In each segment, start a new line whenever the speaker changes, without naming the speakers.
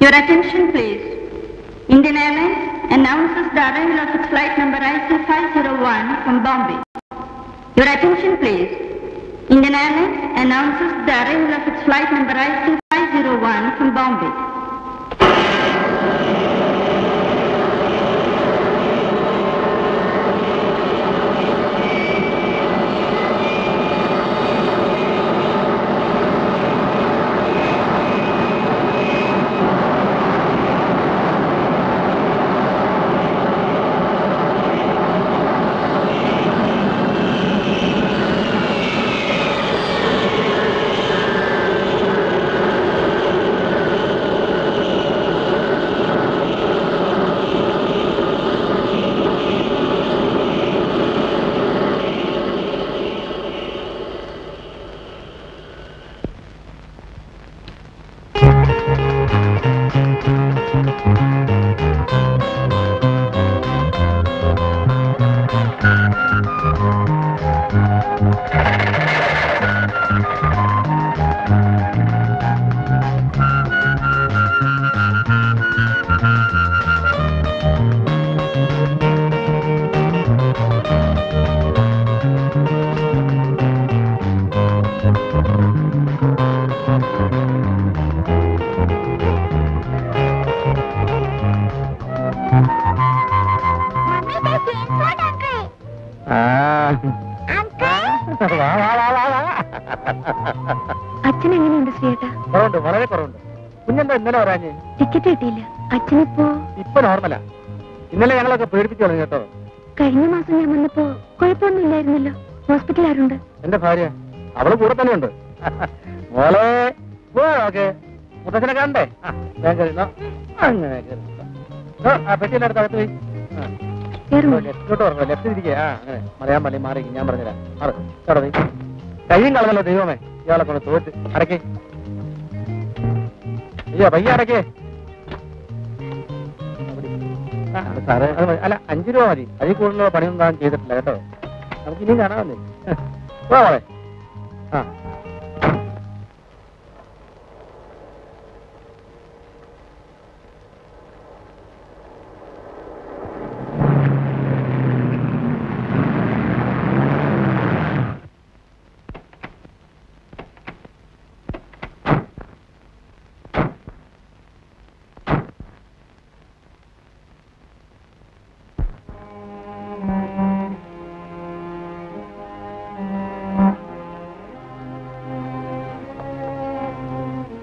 Your attention please. Indian Airlines announces the arrival of its flight number IC501 from Bombay. Your attention please. Indian Airlines announces the arrival of its flight number IC501 from Bombay.
അച്ഛനെങ്ങനെയുണ്ട് ശ്രീയേട്ടാ?
കുറവുണ്ട്, വളരെ കുറവുണ്ട്. കുഞ്ഞെന്താ ഇന്നലെ വരാഞ്ഞ്?
Ticket കിട്ടിയില്ല. അച്ഛനിപ്പോ
ഇപ്പൊ നോർമലാ. ഇന്നലെ ഞങ്ങളൊക്കെ പേടിപ്പിച്ചു തുടങ്ങി കേട്ടോ.
കഴിഞ്ഞ മാസം ഞാൻ വന്നപ്പോ കുഴപ്പമൊന്നും ഇല്ലായിരുന്നല്ലോ. ഹോസ്പിറ്റലിൽ ആരുണ്ട്?
എന്റെ ഭാര്യ, അവള് കൂടെ തന്നെ ഉണ്ട്. മോളെ ഓക്കെ മുത്തച്ഛനെ കാണണ്ടേ? അങ്ങനെ പെട്ടിയെല്ലാം അടുത്ത് അകത്ത് പോയി ലെഫ്റ്റിലോട്ട് പറഞ്ഞു. ലെഫ്റ്റ് ഇരിക്കുക. അങ്ങനെ മലയാൻ പള്ളി മാറി ഞാൻ പറഞ്ഞുതരാം. മാറി കയ്യും കളഞ്ഞല്ലോ ദൈവമേ. ഇയാളെ കൊണ്ട് തോറ്റ് അടക്കേ. അയ്യോ പയ്യ അടക്കേ. സാറേ അല്ല 5 രൂപ മതി. അതിൽ കൂടുതലുള്ള പണിയൊന്നും താൻ ചെയ്തിട്ടില്ല കേട്ടോ. നമുക്ക് ഇനിയും കാണാമല്ലേ? മോളെ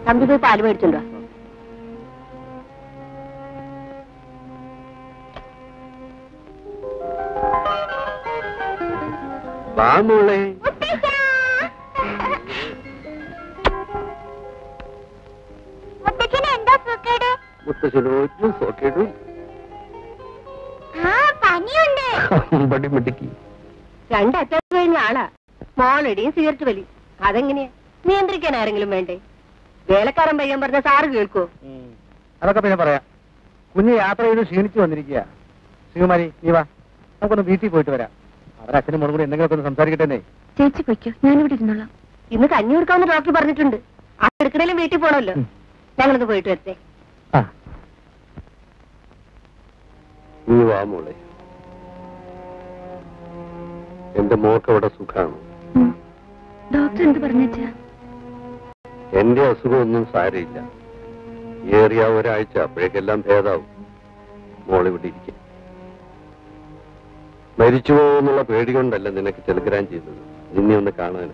തമ്പി പോയി പാല് മേടിച്ചുണ്ടോ?
വാമോളെ. മുത്തശ്ശനോ സോക്കേടും മിടുക്കി.
രണ്ടറ്റ കഴിഞ്ഞ ആളാ. മോളടിയും സിഗരറ്റ് വലി. അതെങ്ങനെയാ നിയന്ത്രിക്കാൻ ആരെങ്കിലും വേണ്ടേ? വേലക്കാരൻ പയ്യൻ പറഞ്ഞ സാറ് കേൾക്കോ?
അതൊക്കെ പിന്നെ പറയാം. കുഞ്ഞ് യാത്ര ചെയ്ത് ക്ഷീണിച്ചു വന്നിരിക്കുക. ശ്രീകുമാരി നീ വാ, നമുക്കൊന്ന് വീട്ടിൽ പോയിട്ട് വരാം. അവരച്ഛനും മോളും കൂടി എന്തെങ്കിലുമൊക്കെ ഒന്ന് സംസാരിക്കട്ടെ.
ചേച്ചി പൊയ്ക്കോ, ഞാനിവിടെ ഇരുന്നോളാം. ഇന്ന് കഞ്ഞി കൊടുക്കാമെന്ന് ഡോക്ടർ പറഞ്ഞിട്ടുണ്ട്. ആ എടുക്കണേലും വീട്ടിൽ പോണല്ലോ. ഞങ്ങളൊന്ന് പോയിട്ട് വരട്ടെ.
നീ വാ മോളെ. എന്റെ മോൾക്ക് അവിടെ സുഖാണ്.
ഡോക്ടർ എന്ത് പറഞ്ഞാ?
എന്റെ അസുഖമൊന്നും സാരയില്ല. ഏറിയ ഒരാഴ്ച, അപ്പോഴേക്കെല്ലാം ഭേദാവും. മോളിവിടെ ഇരിക്കും. മരിച്ചു പോകുന്നുള്ള പേടി കൊണ്ടല്ല നിനക്ക് ടെലിഗ്രാം ചെയ്തത്, നിന്നെ ഒന്ന് കാണാൻ.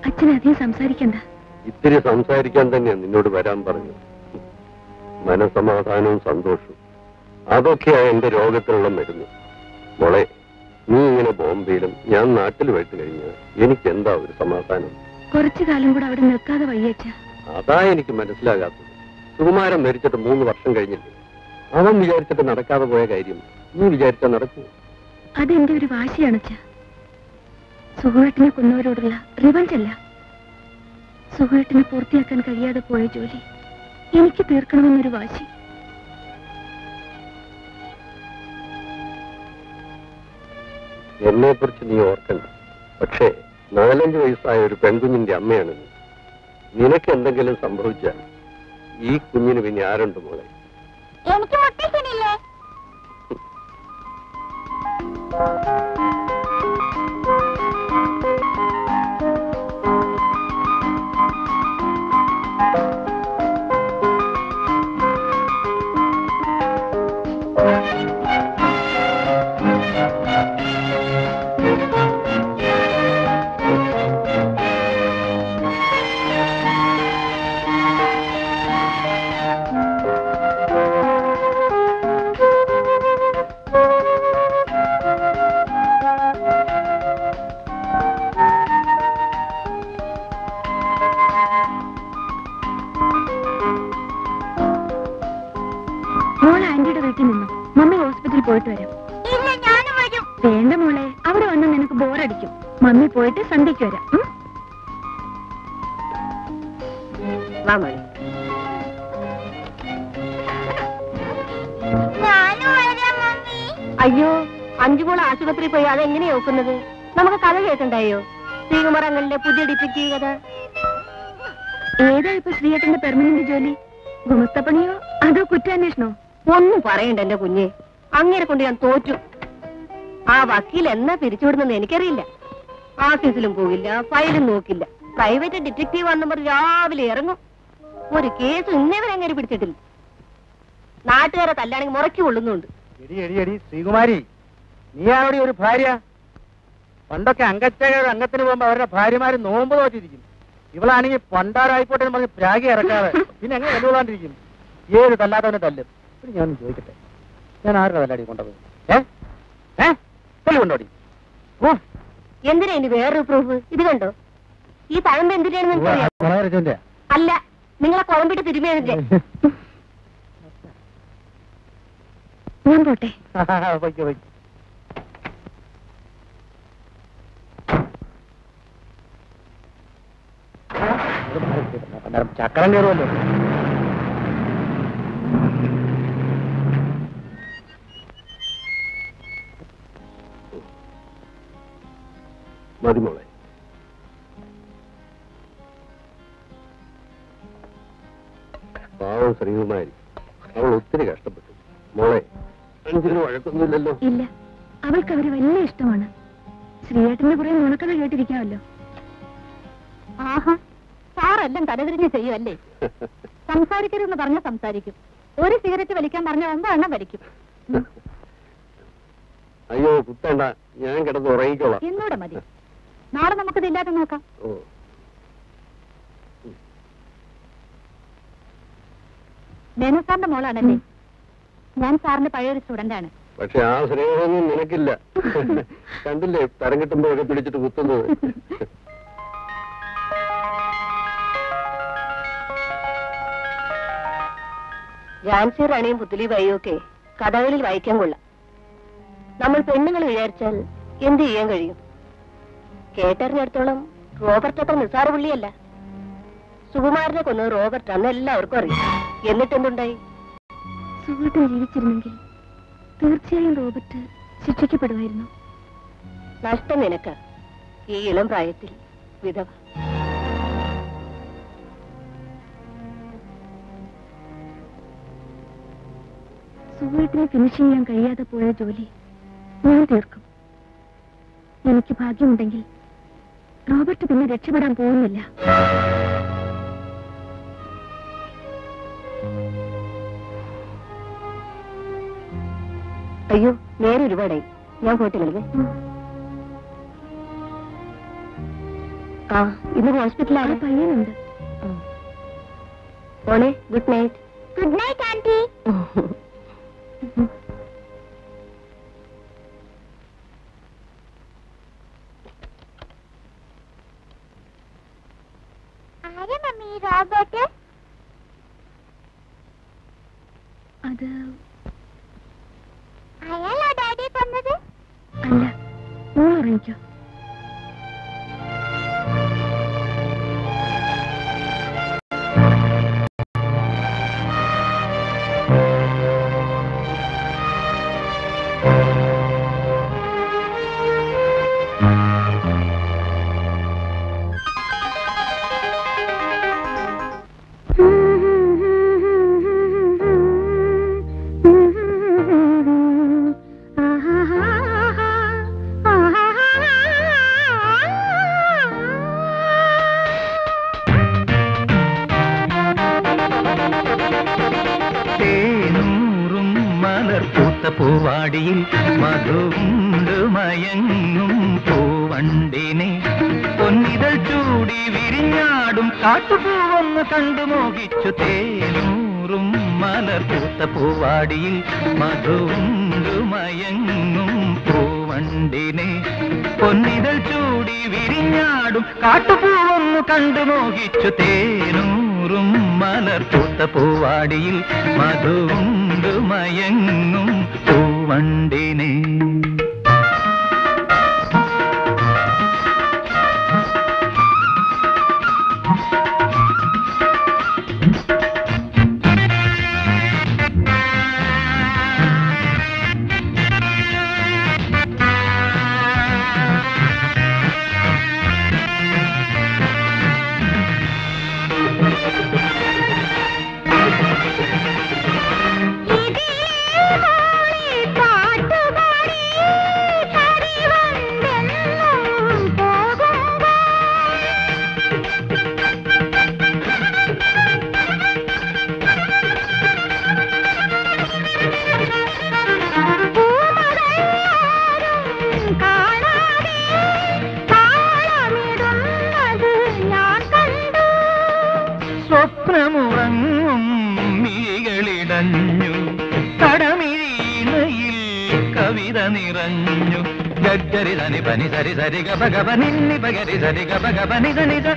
അച്ഛൻ അധികം സംസാരിക്കണ്ട.
ഇത്തിരി സംസാരിക്കാൻ തന്നെയാ നിന്നോട് വരാൻ പറഞ്ഞത്. മനസമാധാനവും സന്തോഷവും അതൊക്കെയാ എന്റെ രോഗത്തിനുള്ള മരുന്ന്. മോളെ, നീ ഇങ്ങനെ ബോംബെയിലും ഞാൻ നാട്ടിലുമായിട്ട് കഴിഞ്ഞാൽ എനിക്ക് എന്താ ഒരു സമാധാനം?
കുറച്ചു കാലം കൂടെ അവിടെ നിൽക്കാതെ വയ്യച്ച.
അതാ എനിക്ക് മനസ്സിലാകാത്തത്. സുകുമാരൻ മരിച്ചിട്ട് 3 വർഷം കഴിഞ്ഞില്ലേ? അവൻ വിചാരിച്ചിട്ട് നടക്കാതെ പോയ കാര്യം നീ വിചാരിച്ചാൽ നടക്കൂ?
അതെന്റെ ഒരു വാശിയാണച്ച. സുഖേട്ടിനെ കൊന്നവരോടുള്ള റിവഞ്ച് അല്ല. സുഖേട്ടിനെ പൂർത്തിയാക്കാൻ കഴിയാതെ പോയ ജോലി എനിക്ക് തീർക്കണമെന്നൊരു വാശി.
എന്നെ കുറിച്ച് നീ ഓർക്കണ്ട. പക്ഷേ 4-5 വയസ്സായ ഒരു പെൺകുഞ്ഞിന്റെ അമ്മയാണ് നീ. നിനക്ക് എന്തെങ്കിലും സംഭവിച്ചാൽ ഈ കുഞ്ഞിന് പിന്നെ ആരുണ്ട് മോളെ?
എനിക്ക് മുത്തശ്ശനില്ലേ? പോയിട്ട് വരാം. വേണ്ട മോളെ, അവിടെ വന്ന് നിനക്ക് ബോറടിക്കും. മമ്മി പോയിട്ട് സന്ധ്യയ്ക്ക് വരാം. അയ്യോ, 5 മോൾ ആശുപത്രിയിൽ പോയി അതെങ്ങനെയാ നോക്കുന്നത്? നമുക്ക് കഥ കേൾക്കണ്ടായോ? ശ്രീകുമാരങ്ങളുടെ പുതിയ ഡിറ്റക്റ്റീവ് കഥ. ഏതാ ഇപ്പൊ ശ്രീയേട്ടന്റെ പെർമനന്റ് ജോലി? ഗുമസ്തപ്പണിയോ അതോ കുറ്റാന്വേഷണോ? ഒന്നും പറയണ്ട എന്റെ കുഞ്ഞെ, അങ്ങനെ കൊണ്ട് ഞാൻ തോറ്റു. ആ വക്കീൽ എന്നാ പിരിച്ചുവിടുന്നെന്ന് എനിക്കറിയില്ല. ഓഫീസിലും പോകില്ല, ഫയലും നോക്കില്ല. പ്രൈവറ്റ് ഡിറ്റക്റ്റീവ് നമ്പർ രാവിലെ ഇറങ്ങും. ഒരു കേസ് ഇന്നേവരെ അങ്ങനെ പിടിച്ചിട്ടില്ല. നാട്ടുകാരെ തല്ലാണെങ്കിൽ മുറക്കി കൊള്ളുന്നുണ്ട്.
ശ്രീകുമാരി, നീയാണോടി ഒരു ഭാര്യ? പണ്ടൊക്കെ അംഗത്തിന് പോകുമ്പോ അവരുടെ ഭാര്യമാര് നോമ്പ് തോറ്റിരിക്കും. ഇവളാണെങ്കിൽ പണ്ടാരായിപ്പോട്ടെ എന്ന് പറഞ്ഞ് പ്രാഗി ഇറക്കാതെ പിന്നെ എങ്ങനെ തല്ലുകൊള്ളാണ്ടിരിക്കും? ഏത് തല്ലാത്തവനെ തല്ലും. ഞാൻ ചോദിക്കട്ടെ, ഞാൻ ആരുടെ തല്ലാടി കൊണ്ടത്? കൊണ്ടോടി
എന്തിനാ ഇനി വേറൊരു പ്രൂഫ്? ഇത് കണ്ടോ? ഈ തഴമ്പ് എന്തിനാണെന്ന് അല്ല, നിങ്ങളെ കുഴമ്പിട്ട് തിരുമിയതിന്റെ. ഞാൻ പോട്ടെ.
ചക്രം കയറുമല്ലോ.
മതി മോളെ. പാവം ശ്രീകുമാരി, അവൾ ഒത്തിരി കഷ്ടപ്പെട്ടു. മോളെ, അഞ്ചിന് വഴക്കൊന്നുമില്ലല്ലോ?
ഇല്ല, അവൾക്ക് അവര് വലിയ ഇഷ്ടമാണ്. ശ്രീയേട്ടന്റെ കുറെ നുണക്കഥ കേട്ടിരിക്കാമല്ലോ. ആഹാ, സാറെല്ലാം തലതിരിഞ്ഞ് ചെയ്യുമല്ലേ? സംസാരിക്കരുതെന്ന് പറഞ്ഞ സംസാരിക്കും. ഒരു സിഗരറ്റ് വലിക്കാൻ പറഞ്ഞ 9 എണ്ണം വലിക്കും.
അയ്യോ കുത്തണ്ട, ഞാൻ കിടന്ന് ഉറങ്ങിക്കോളാം.
എന്നോടെ മതി. നാളെ നമുക്കിത് ഇല്ലാതെ നോക്കാം. മേനോ സാറിന്റെ മോളാണല്ലേ? ഞാൻ സാറിന്റെ പഴയൊരു സ്റ്റുഡന്റ് ആണ്.
പക്ഷെ ആ സ്നേഹമൊന്നും നിനക്കില്ല. കണ്ടില്ലേ തരം കിട്ടുമ്പോഴൊക്കെ പിടിച്ചിട്ട് കുത്തുന്നത്.
ഝാൻസി റാണിയും പുത്തലി ബായിയും ഒക്കെ കഥകളിൽ വായിക്കാൻ കൊള്ളാം. നമ്മൾ പെണ്ണുങ്ങൾ വിചാരിച്ചാൽ എന്ത് ചെയ്യാൻ കഴിയും? കേട്ടറിഞ്ഞിടത്തോളം റോബർട്ട് അത്ര നിസ്സാര പുള്ളിയല്ല. സുകുമാരനെ കൊന്നത് റോബർട്ട് അന്ന് എല്ലാവർക്കും അറിയാം. എന്നിട്ടെന്തുണ്ടായി?
സുഹൃത്ത് ജീവിച്ചിരുന്നെങ്കിൽ തീർച്ചയായും റോബർട്ട് ശിക്ഷിക്കപ്പെടുമായിരുന്നു.
നഷ്ടം നിനക്ക്, ഈ ഇളം പ്രായത്തിൽ വിധവ.
സുഹൃത്തിനെ ഫിനിഷ് ചെയ്യാൻ കഴിയാതെ പോയ ജോലി ഞാൻ തീർക്കും. എനിക്ക് ഭാഗ്യമുണ്ടെങ്കിൽ റോബർട്ട് പിന്നെ രക്ഷപ്പെടാൻ പോകുന്നില്ല.
അയ്യോ, നേരെ ഒരുപാടായി. ഞാൻ പോയിട്ട് കളിവേ. ആ, ഇന്ന് ഹോസ്പിറ്റലാണ്.
പയ്യനുണ്ട്.
മോളെ, good night.
Good night aunty. ആരാ മമ്മി റോബർട്ട്? അത് അയാളാ ഡാഡി തന്നത്? അല്ല, മോൾ അറിയിക്കോ.
പൂവാടിയിൽ മധുണ്ട് മയങ്ങും പൂവണ്ടിനെ പൊന്നിതൾ ചൂടി വിരിഞ്ഞാടും കാട്ടുപൂവൊന്ന് കണ്ടു മോഹിച്ചു. തേനൂറും മലർപൂത്ത പൂവാടിയിൽ മധുണ്ട് മയങ്ങും പൂവണ്ടിനെ പൊന്നിതൾ ചൂടി വിരിഞ്ഞാടും കാട്ടുപൂവൊന്ന് കണ്ടു മോഹിച്ചു. തേനൂറും മലർപൂത്ത പൂവാടിയിൽ മധുണ്ട് മയങ്ങും പൂവണ്ടിനെ. സ്വപ്നമുറങ്ങും മിഴികളിടഞ്ഞു, കടമിഴിയിൽ കവിത നിറഞ്ഞു. ഗരി ധനി പനി സരി സരി ഗപ ഗപ നിന്നി പകരി സരി ഗപ ഗപ നിധ നിധ.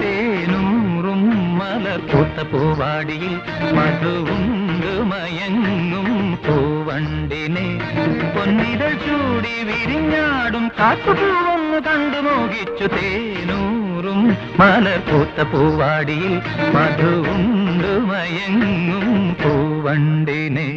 തേനൂറും മലർപൂത്ത പൂവാടിയിൽ മധുണ്ട് മയങ്ങും പൂവണ്ടിനെ പൊന്നിതൾ ചൂടി വിരിഞ്ഞാടും കാട്ടുപൂവൊന്ന് കണ്ടു മോഹിച്ചു. തേനൂറും മലർപൂത്ത പൂവാടിയിൽ മധുണ്ട് മയങ്ങും പൂവണ്ടിനെ.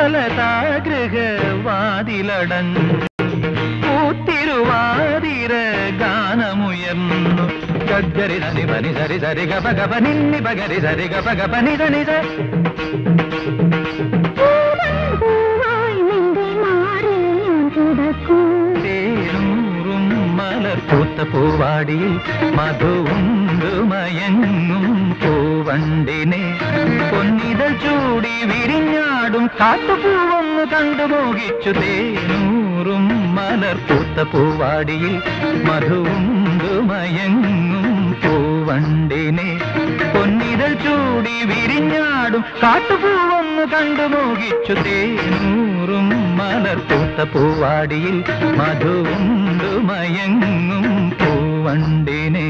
സുഖലതാഗൃഹവാതിലടഞ്ഞു പൂത്തിരുവാതിര ഗാനമുയർന്നു ഗഗ്ഗരി ധനി പനി സരി സരി ഗപ ഗപ നിന്നി പകരി സരി ഗപ ഗപ നിധ നിധ തേനൂറും മലർപ്പൂത്ത പൂവാടിയിൽ മധുവുണ്ടു മയങ്ങും പൂവണ്ടിനെ പൊന്നിതൾ ചൂടി വിരിഞ്ഞാടും കാട്ടുപൂവൊന്നു കണ്ടു മോഹിച്ചു തേനൂറും മലർപ്പൂത്ത പൂവാടിയിൽ മധുവുണ്ടു മയങ്ങും പൂവണ്ടിനെ പൊന്നിതൾ ചൂടി വിരിഞ്ഞാടും കാട്ടുപൂവൊന്നു കണ്ടു മോഹിച്ചു തേനൂറും മലർപ്പൂത്ത പൂവാടിയിൽ മധുവുണ്ടു മയങ്ങും പൂവണ്ടിനെ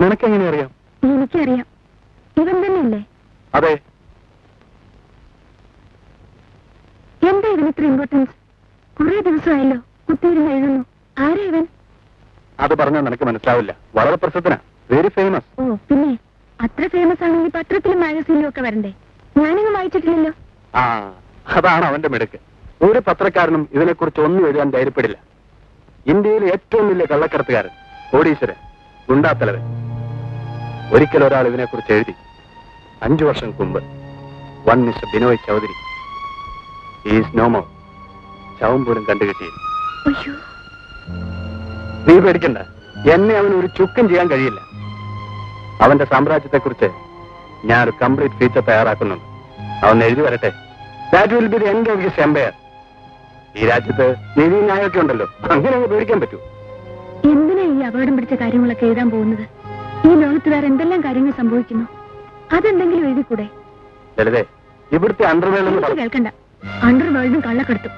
നിനക്കെങ്ങനെ അറിയാം?
എനിക്കറിയാം. ഇവൻ തന്നെയല്ലേ?
അതെ.
എന്താ ഇതിന് ഇത്ര ഇമ്പോർട്ടൻസ്? കുറെ ദിവസമായല്ലോ കുത്തിയിരുന്ന് എഴുതുന്നു. ആരാ ഇവൻ?
അത് പറഞ്ഞാൽ നിനക്ക് മനസ്സിലാവില്ല. വളരെ പ്രസിദ്ധനാ, വെരി ഫേമസ്.
ഓ പിന്നെ അത്ര ഫേമസ് ആണെങ്കിൽ പത്രത്തിലും മാഗസീനിലും ഒക്കെ വരണ്ടേ? ഞാനിങ്ങ് വായിച്ചിട്ടില്ലല്ലോ.
ആ, അതാണ് അവന്റെ മിടുക്ക്. ഒരു പത്രക്കാരനും ഇതിനെക്കുറിച്ച് ഒന്നും എഴുതാൻ ധൈര്യപ്പെടില്ല. ഇന്ത്യയിലെ ഏറ്റവും വലിയ കള്ളക്കടത്തുകാരൻ, കോടീശ്വരൻ, ഗുണ്ടാത്തലവൻ. ഒരിക്കൽ ഒരാൾ ഇതിനെക്കുറിച്ച് എഴുതി. 5 വർഷം മുമ്പ്. One mister Binoy Chaudhary. Is no more. ശവം പോലും കണ്ടുകിട്ടിയില്ല. നീ പേടിക്കണ്ട, എന്നെ അവന് ഒരു ചുക്കും ചെയ്യാൻ കഴിയില്ല. അവന്റെ സാമ്രാജ്യത്തെക്കുറിച്ച് ഞാനൊരു കംപ്ലീറ്റ് ഫീച്ചർ തയ്യാറാക്കുന്നുണ്ട്. അവൻ എഴുതി വരട്ടെ. That will be the end of his empire. ഈ രാജ്യത്ത് നീതി ന്യായമൊക്കെ ഉണ്ടല്ലോ, അങ്ങനെ അങ്ങ് പേടിക്കാൻ പറ്റൂ.
എന്തിനാ ഈ അപകടം പിടിച്ച കാര്യങ്ങളൊക്കെ എഴുതാൻ പോകുന്നത്? ഈ ലോകത്ത് വേറെ എന്തെല്ലാം കാര്യങ്ങൾ സംഭവിക്കുന്നു, അതെന്തെങ്കിലും എഴുതിക്കൂടെ?
ലളിതേ, ഇവിടുത്തെ അണ്ടർവേൾഡ്
കേൾക്കണ്ട. അണ്ടർവേൾഡും കള്ളക്കടത്തും.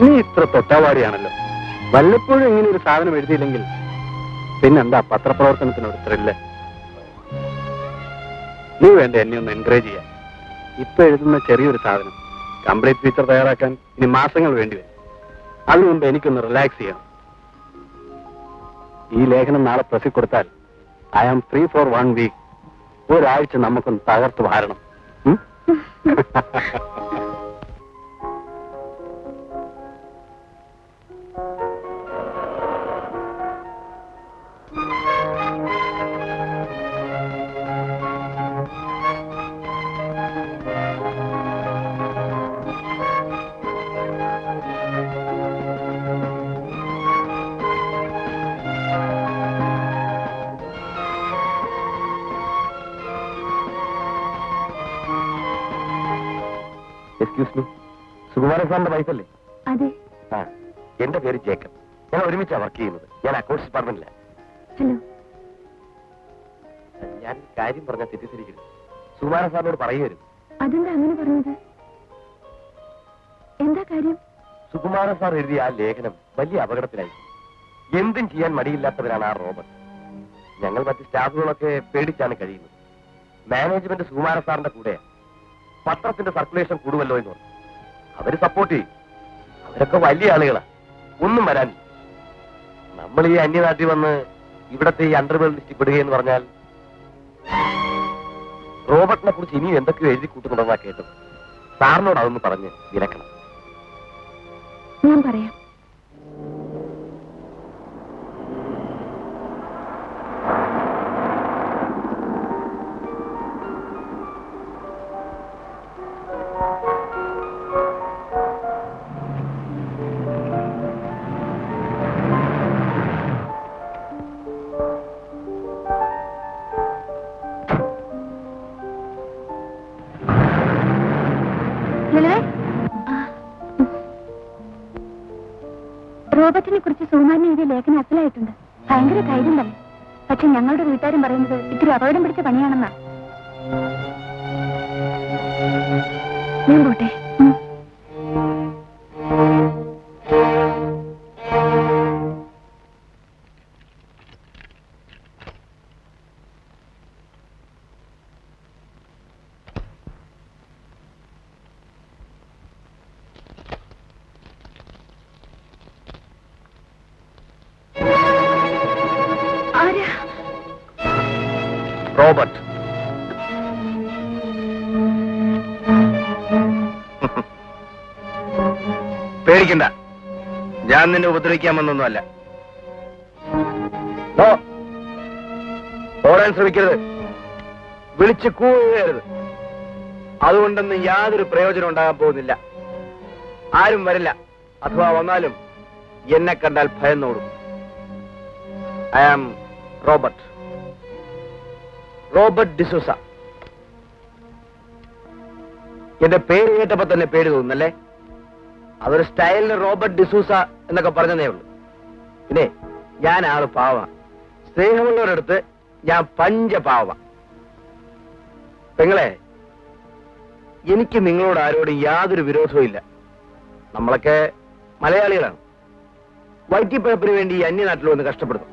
നീ ഇത്ര തൊട്ടാവാടിയാണല്ലോ. വല്ലപ്പോഴും ഇങ്ങനെ ഒരു സാധനം എഴുതിയില്ലെങ്കിൽ പിന്നെന്താ പത്രപ്രവർത്തനത്തിനൊരു ത്രില്ല്? നീ വേണ്ട എന്നെ ഒന്ന് എൻകറേജ് ചെയ്യാൻ. ഇപ്പൊ എഴുതുന്ന ചെറിയൊരു സാധനം കംപ്ലീറ്റ് ഫീച്ചർ തയ്യാറാക്കാൻ ഇനി മാസങ്ങൾ വേണ്ടിവരും. അതിനു മുമ്പ് എനിക്കൊന്ന് റിലാക്സ് ചെയ്യണം. ഈ ലേഖനം നാളെ പ്രസിൽ കൊടുത്താൽ I am free for 1 week. ഒരാഴ്ച നമുക്കൊന്ന് തകർത്ത് വാരണം. എക്സ്ക്യൂസ് മീ, സുകുമാരൻ സാറിന്റെ വൈഫല്ലേ?
അതെ.
ആ, എന്റെ പേര് ജേക്കബ്. ഞാൻ ഒരുമിച്ചാണ് വർക്ക് ചെയ്യുന്നത്. ഞാൻ അക്കൗണ്ട്സ് ഡിപ്പാർട്ട്മെന്റിലാണ്.
ഹലോ.
ഞാൻ കാര്യം പറഞ്ഞാൽ തെറ്റിദ്ധരിക്കരുത്. സുകുമാരൻ സാറിനോട് പറയുമായിരുന്നു.
അതെന്താ അങ്ങനെ പറഞ്ഞത്? എന്താ കാര്യം?
സുകുമാരൻ സാർ എഴുതിയ ആ ലേഖനം വലിയ അപകടത്തിലായി. എന്തും ചെയ്യാൻ മടിയില്ലാത്തവരാണ് ആ റോബർട്ട്. ഞങ്ങൾ മറ്റ് സ്റ്റാഫുകളൊക്കെ പേടിച്ചാണ് കഴിയുന്നത്. മാനേജ്മെന്റ് സുകുമാരൻ സാറിന്റെ കൂടെയാണ്. പത്രത്തിന്റെ സർക്കുലേഷൻ കൂടുമല്ലോ എന്ന് പറഞ്ഞു. അവര് സപ്പോർട്ട് ചെയ്യും. അവരൊക്കെ വലിയ ആളുകളാ, ഒന്നും വരാനില്ല. നമ്മൾ ഈ അന്യനാട്ടിൽ വന്ന് ഇവിടത്തെ ഈ അണ്ടർവേൾഡ് ലിസ്റ്റിൽ പെടുകയെന്ന് പറഞ്ഞാൽ റോബർട്ടിനെ കുറിച്ച് ഇനിയും എന്തൊക്കെയോ എഴുതി കൂട്ടുന്നുണ്ടെന്നാ കേട്ടത്. സാറിനോട് അതൊന്ന് പറഞ്ഞ് വിലക്കണം.
ഞാൻ പറയാം. റോബർട്ടിനെ കുറിച്ച് സുകുമാരൻ എഴുതിയ ലേഖനം അസലായിട്ടുണ്ട്. ഭയങ്കര ധൈര്യം തന്നെ. പക്ഷെ ഞങ്ങളുടെ വീട്ടുകാരും പറയുന്നത് ഇത്തിരി അപകടം പിടിച്ച പണിയാണെന്നാ. ഞാൻ പോട്ടെ.
റോബർട്ട്, പേടിക്കണ്ട. ഞാൻ നിന്നെ ഉപദ്രവിക്കാൻ വന്നൊന്നുമല്ല. ഓടാൻ ശ്രമിക്കരുത്, വിളിച്ച് കൂവരുത്. അതുകൊണ്ടൊന്നും യാതൊരു പ്രയോജനം ഉണ്ടാകാൻ പോകുന്നില്ല. ആരും വരില്ല. അഥവാ വന്നാലും എന്നെ കണ്ടാൽ ഭയന്നോടും. I am Robert, Robert D'Souza. എന്റെ പേര് കേട്ടപ്പോ തന്നെ പേര് തോന്നുന്നല്ലേ? അതൊരു സ്റ്റൈലിന് റോബർട്ട് ഡിസൂസ എന്നൊക്കെ പറഞ്ഞതേ ഉള്ളൂ. പിന്നെ ഞാൻ ആള് പാവ. സ്നേഹമുള്ളവരടുത്ത് ഞാൻ പഞ്ചപാവ. പെങ്ങളെ, എനിക്ക് നിങ്ങളോട് ആരോടും യാതൊരു വിരോധവും ഇല്ല. നമ്മളൊക്കെ മലയാളികളാണ്. വൈറ്റിപ്പഴപ്പിന് വേണ്ടി ഈ അന്യനാട്ടിൽ വന്ന് കഷ്ടപ്പെടുന്നു.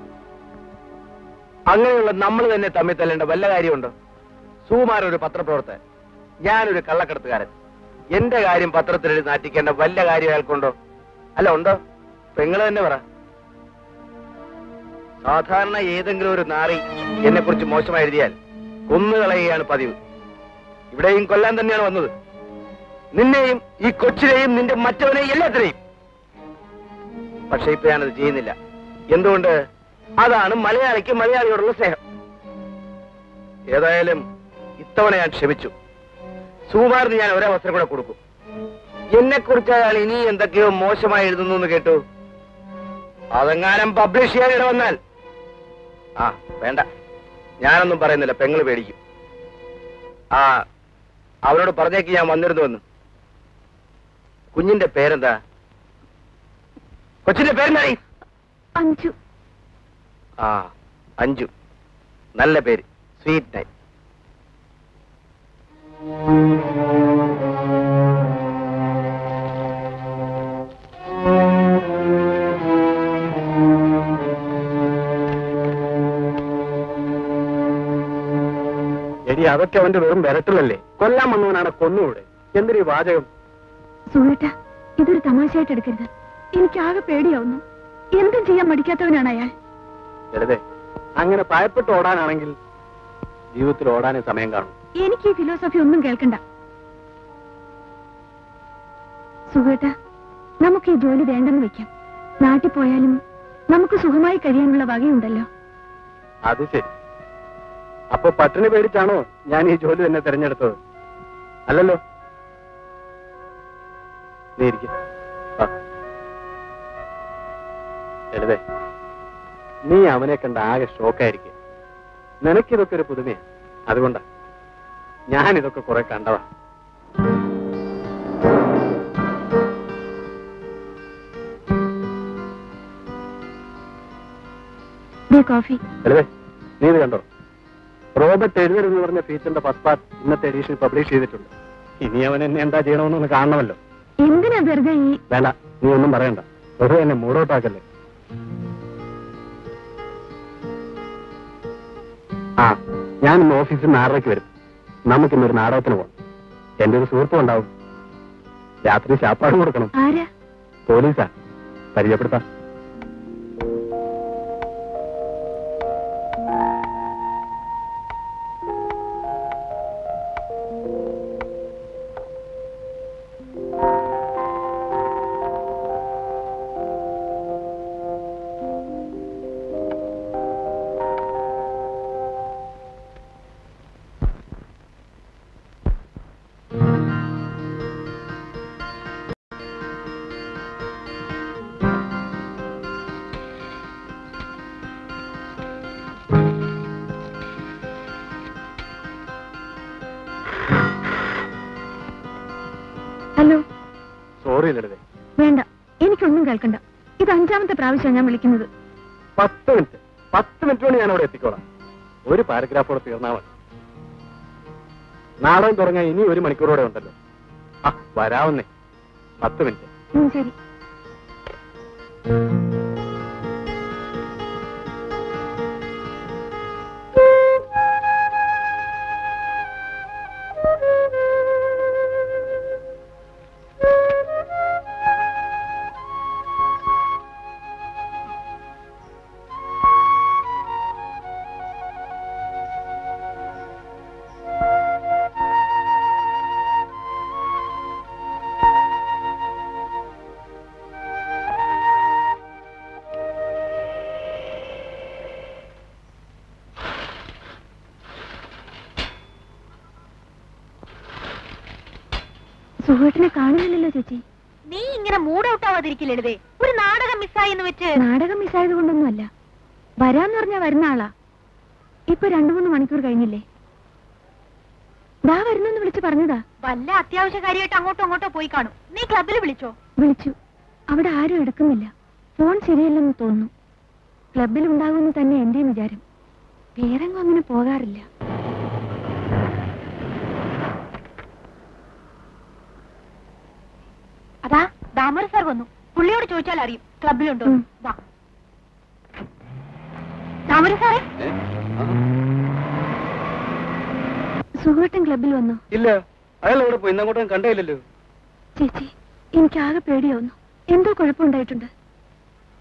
അങ്ങനെയുള്ള നമ്മൾ തന്നെ തമ്മിൽ തല്ലേണ്ട വല്ല കാര്യമുണ്ടോ? സുകുമാരൻ ഒരു പത്രപ്രവർത്തകൻ, ഞാനൊരു കള്ളക്കടത്തുകാരൻ. എന്റെ കാര്യം പത്രത്തിലെഴുതി നാറ്റിക്കേണ്ട വല്ല കാര്യം അയാൾക്കുണ്ടോ? അല്ല, ഉണ്ടോ? പെങ്ങള് തന്നെ പറ. സാധാരണ ഏതെങ്കിലും ഒരു നാറി എന്നെ കുറിച്ച് മോശമായി എഴുതിയാൽ കൊന്നുകളയുകയാണ് പതിവ്. ഇവിടെയും കൊല്ലാൻ തന്നെയാണ് വന്നത്. നിന്നെയും ഈ കൊച്ചിനെയും നിന്റെ മറ്റവനെയും എല്ലാത്തിനെയും. പക്ഷെ ഇപ്പൊ ഞാനത് ചെയ്യുന്നില്ല. എന്തുകൊണ്ട്? അതാണ് മലയാളിക്ക് മലയാളിയോടുള്ള സ്നേഹം. ഏതായാലും ഇത്തവണ ഞാൻ ക്ഷമിച്ചു. സുകുമാരന് ഞാൻ ഒരവസരം കൂടെ കൊടുക്കും. എന്നെ കുറിച്ച് അയാൾ ഇനി എന്തൊക്കെയോ മോശമായി എഴുതുന്നു എന്ന് കേട്ടു. അതെങ്ങാനും പബ്ലിഷ് ചെയ്യാൻ ഇട വന്നാൽ വേണ്ട, ഞാനൊന്നും പറയുന്നില്ല. പെങ്ങള് പേടിക്കും. അവരോട് പറഞ്ഞേക്ക് ഞാൻ വന്നിരുന്നുവെന്ന്. കുഞ്ഞിന്റെ പേരെന്താ? കൊച്ചിന്റെ പേരെന്താ?
അഞ്ജു.
അഞ്ജു, നല്ല പേര്. Sweet night. എടി, അതൊക്കെ അവന്റെ വെറും വിരട്ടലല്ലേ? കൊല്ലാൻ വന്നവനാണ്, കൊന്നുകൂടെ? എന്തൊരു വാചകം.
സുഹൃത്ത, ഇതൊരു തമാശയായിട്ട് എടുക്കരുത്. എനിക്കാകെ പേടിയാവുന്നു. എന്തും ചെയ്യാൻ മടിക്കാത്തവനാണ് അയാൾ.
വെറുതെ അങ്ങനെ ഭയപ്പെട്ട് ഓടാനാണെങ്കിൽ ജീവിതത്തിൽ ഓടാനേ സമയം കാണും.
എനിക്ക് ഈ ഫിലോസഫി ഒന്നും കേൾക്കണ്ട. സുഹൃത്ത, നമുക്ക് ഈ ജോലി വേണ്ടെന്ന് വെക്കാം. നാട്ടിൽ പോയാലും നമുക്ക് സുഖമായി കഴിയാനുള്ള വകയുണ്ടല്ലോ.
അത് ശരി. അപ്പൊ പട്ടിണി പേടിച്ചാണോ ഞാൻ ഈ ജോലി തന്നെ തിരഞ്ഞെടുത്തത്? അല്ലല്ലോ. നീ ഇരിക്ക. എഴുതേ, നീ അവനെ കണ്ട ആകെ ഷോക്കായിരിക്കും. നിനക്കിതൊക്കെ ഒരു പുതുമയാ. അതുകൊണ്ടാ. ഞാനിതൊക്കെ കുറെ കണ്ടതാ.
കോഫി.
നീ ഇത് കണ്ടോ? റോബർട്ട് എഴുതരുതെന്ന് പറഞ്ഞ ഫീച്ചറിന്റെ ഫസ്റ്റ് പാർട്ട് ഇന്നത്തെ എഡീഷൻ പബ്ലിഷ് ചെയ്തിട്ടുണ്ട്. ഇനി അവൻ എന്നെ എന്താ ചെയ്യണമെന്നൊന്ന് കാണണമല്ലോ.
എന്തിനാ വെറുതെ ഈ
വേണ്ട, നീ ഒന്നും പറയണ്ട. വെറുതെ എന്നെ മൂടോട്ടാക്കല്ലേ. ആ, ഞാൻ ഇന്ന് ഓഫീസിൽ നിന്ന് 6:30 വരും. നമുക്കിന്നൊരു നാടകത്തിന് പോകണം. എന്റെ ഒരു സുഹൃത്തും ഉണ്ടാവും. രാത്രി ശാപ്പാടും കൊടുക്കണം.
ആരാ?
പോലീസാ, പരിചയപ്പെടുത്താം.
ഹലോ.
സോറി ലളിതേ.
വേണ്ട, എനിക്കൊന്നും കേൾക്കണ്ട. ഇത് 5ാമത്തെ പ്രാവശ്യമാണ് ഞാൻ വിളിക്കുന്നത്.
10 മിനിറ്റ് കൊണ്ട് ഞാൻ അവിടെ എത്തിക്കോളാം. ഒരു പാരഗ്രാഫോടെ തീർന്നാ മതി. നാടകം തുടങ്ങാൻ ഇനി 1 മണിക്കൂറോടെ ഉണ്ടല്ലോ. ആ, വരാവുന്നേ. 10 മിനിറ്റ്.
ശരി. സുഹൃത്തിനെ കാണുന്നില്ലല്ലോ ചേച്ചി.
നീ ഇങ്ങനെ മൂഡ് ഔട്ട് ആവാതിരിക്കില്ലേ? ഒരു നാടകം മിസ്സായി എന്ന് വെച്ച്.
നാടകം മിസ്സായത് കൊണ്ടൊന്നുമല്ല. വരാന്ന് പറഞ്ഞാ വരുന്ന ആളാ. ഇപ്പൊ 2-3 മണിക്കൂർ കഴിഞ്ഞില്ലേ? ദാ വരുന്നെന്ന് വിളിച്ചു പറഞ്ഞതാ.
വല്ല അത്യാവശ്യ കാര്യമായിട്ട് അങ്ങോട്ടോ പോയി കാണും. നീ ക്ലബിൽ വിളിച്ചോ?
വിളിച്ചു. അവിടെ ആരും എടുക്കുന്നില്ല. ഫോൺ ശരിയല്ലെന്ന് തോന്നുന്നു. ക്ലബിൽ ഉണ്ടാകുമെന്ന് തന്നെ എന്റെയും വിചാരം. വേറെങ്ങും അങ്ങനെ പോകാറില്ല.
അതാ ദാമോദർ സാർ വന്നു. പുള്ളിയോട് ചോദിച്ചാൽ അറിയും ക്ലബിലുണ്ടോ. ദാമോദർ സാറേ.
സുഹൃത്തും ക്ലബിൽ വന്നു.
ഇല്ല, അയാൾ അവിടെ പോയി. ഇന്നങ്ങോട്ടും കണ്ടേയില്ലല്ലോ.
ചേച്ചി, എനിക്കാകെ പേടിയാവുന്നു. എന്തോ കുഴപ്പമുണ്ടായിട്ടുണ്ട്.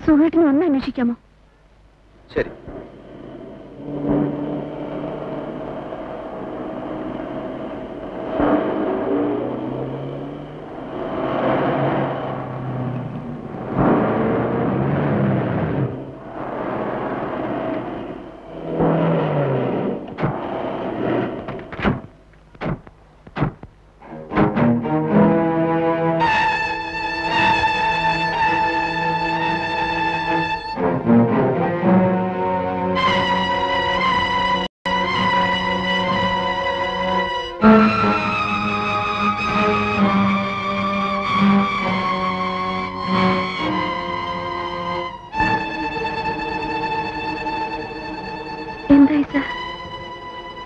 സുഹൃത്തിനെ ഒന്ന് അന്വേഷിക്കാമോ?
ശരി.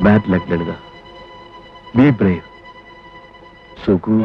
Bad luck, Lalita. Be brave. Sugu.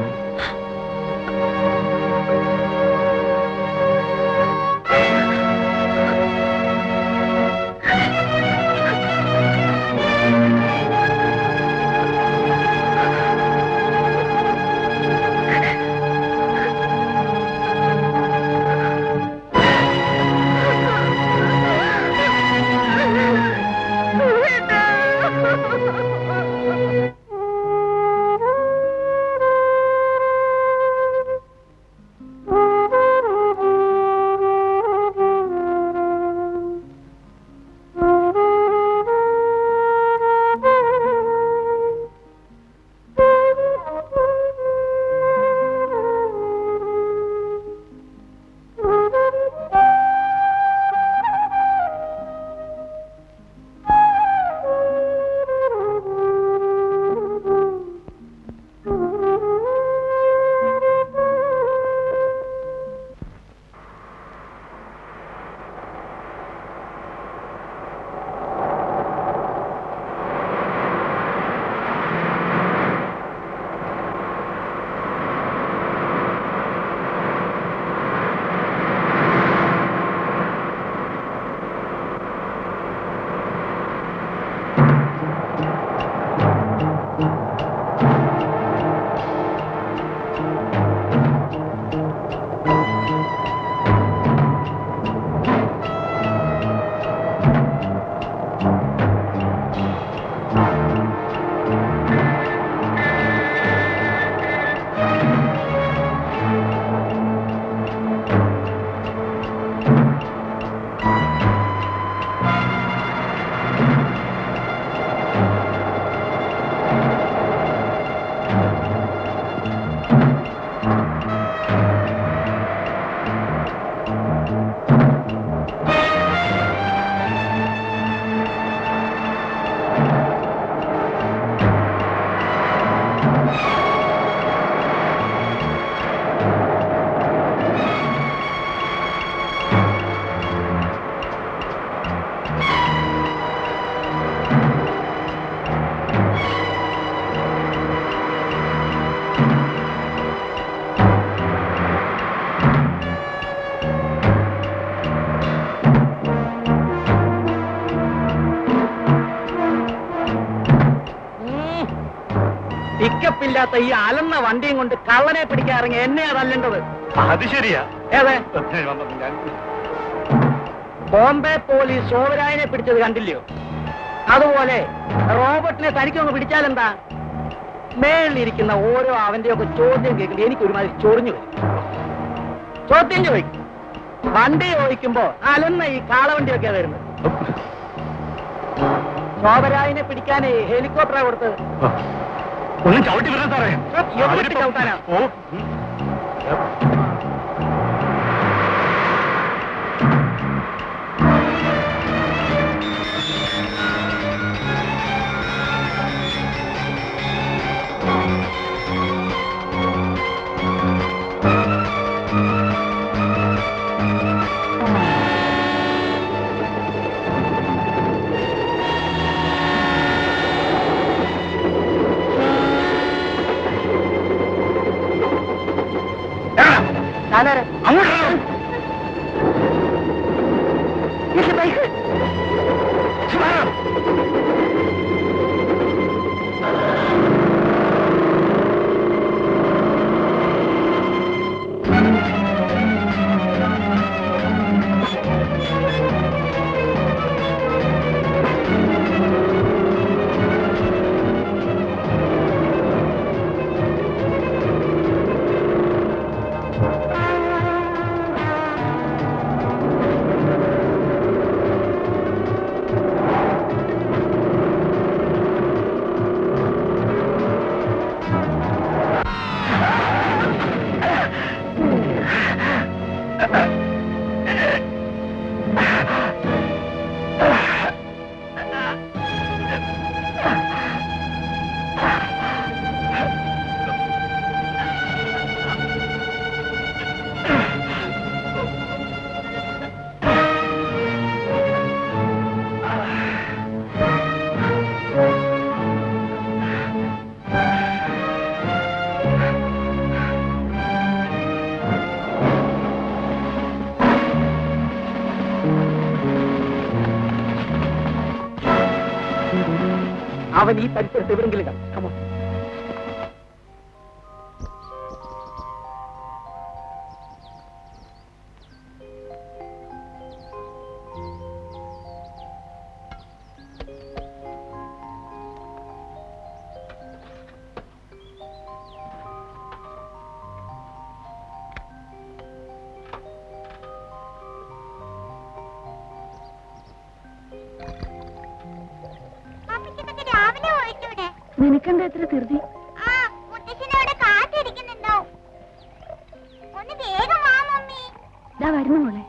വൃത്തിയില്ലാത്ത ഈ അലന്ന വണ്ടിയും കൊണ്ട് കള്ളനെ പിടിക്കാൻ ഇറങ്ങി എന്നെ അതല്ലേണ്ടത്.
അത് ശരിയാ.
ഏതെ ബോംബെ പോലീസ് ശോഭരായനെ പിടിച്ചത് കണ്ടില്ലയോ? അതുപോലെ റോബർട്ടിനെ തനിക്കൊന്ന് പിടിച്ചാലെന്താ? മേളിലിരിക്കുന്ന ഓരോ അവന്റെയൊക്കെ ചോദ്യം കേൾക്കുമ്പോൾ എനിക്ക് ഒരുമാതിരി ചൊറിഞ്ഞു വരും. ചോദ്യം ചോദിക്കും, വണ്ടി ചോദിക്കുമ്പോ അലന്ന ഈ കാളവണ്ടിയൊക്കെയാ വരുന്നത്. ശോഭരായനെ പിടിക്കാനേ ഹെലികോപ്റ്ററാ കൊടുത്തത്.
ഒന്നും ചവിട്ടി വരാൻ സാറേ.
എവിടെ ചവിട്ടാനാ? അവൻ ഈ പരിസരത്ത് എവിടെങ്കിലും കാണും.
നിനക്കെന്താ എത്ര ധൃതി? ഇതാ വരുന്നു മോളെ.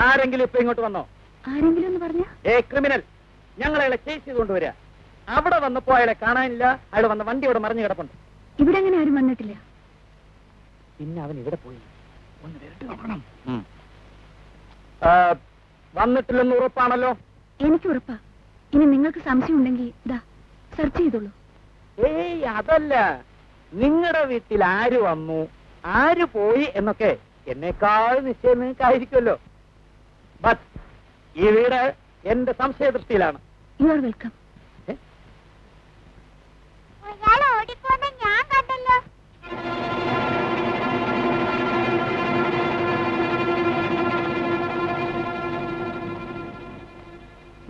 ആരെങ്കിലും ഇപ്പൊ ഇങ്ങോട്ട് വന്നോ?
ആരെങ്കിലും എന്ന് പറഞ്ഞ
ക്രിമിനൽ ഞങ്ങൾ അയാളെ ചേസ് ചെയ്തുകൊണ്ടുവരിക. അവിടെ വന്നപ്പോ അയാളെ കാണാനില്ല. അയാൾ വന്ന വണ്ടി ഇവിടെ മറിഞ്ഞു കിടപ്പുണ്ട്.
ഇവിടെ അങ്ങനെ ആരും വന്നിട്ടില്ല.
പിന്നെ അവൻ ഇവിടെ പോയി ഒന്ന് നേരിട്ട് നോക്കണം. വന്നിട്ടില്ലെന്ന് ഉറപ്പാണല്ലോ?
എനിക്ക് ഉറപ്പാ. ഇനി നിങ്ങൾക്ക് സംശയം ഉണ്ടെങ്കിൽ ഇതാ സെർച്ച് ചെയ്തോളൂ.
ഏയ് അതല്ല, നിങ്ങളുടെ വീട്ടിൽ ആര് വന്നു ആര് പോയി എന്നൊക്കെ എന്നെക്കാൾ നിശ്ചയം നിങ്ങൾക്കായിരിക്കുമല്ലോ. ബട്ട് ഈ വീട് എന്റെ സംശയദൃഷ്ടിയിലാണ്.
You are welcome.
ഞാൻ കണ്ടല്ലോ.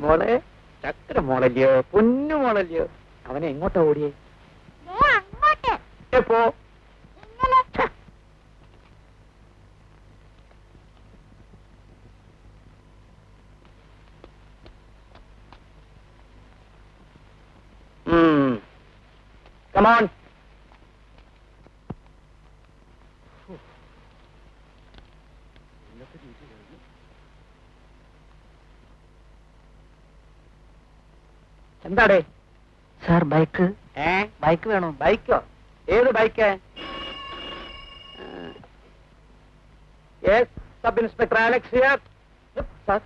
മോളെ, ചക്കര മോളല്ലയോ, പൊന്നു മോളല്ലയോ? അവനെ എങ്ങോട്ടാ ഓടിയേ?
അങ്ങോട്ട്.
എപ്പോ?
ഇന്നലെ.
Come on. എന്താടേ?
സാർ ബൈക്ക്
ബൈക്ക് വേണോ? ബൈക്കോ? ഏത് bike? Yes, sub inspector Alex here. Sir.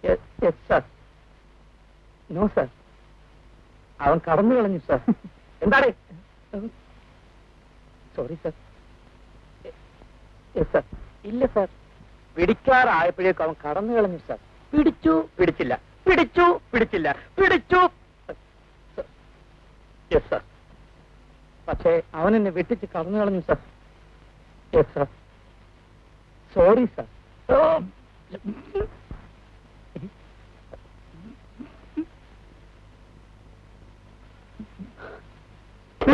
Yes sir. No sir, അവൻ കടന്നു കളഞ്ഞു സർ. എന്താണ്? Sorry sir. Yes sir. ഇല്ല സർ, പിടിക്കാറായപ്പോഴേക്കും അവൻ കടന്നു കളഞ്ഞു സർ. പിടിച്ചു പിടിച്ചില്ല, പിടിച്ചു പിടിച്ചില്ല, പിടിച്ചു. Yes sir. പക്ഷേ അവൻ എന്നെ വെട്ടിച്ച് കടന്നു കളഞ്ഞു sir. Yes sir. Sorry sir.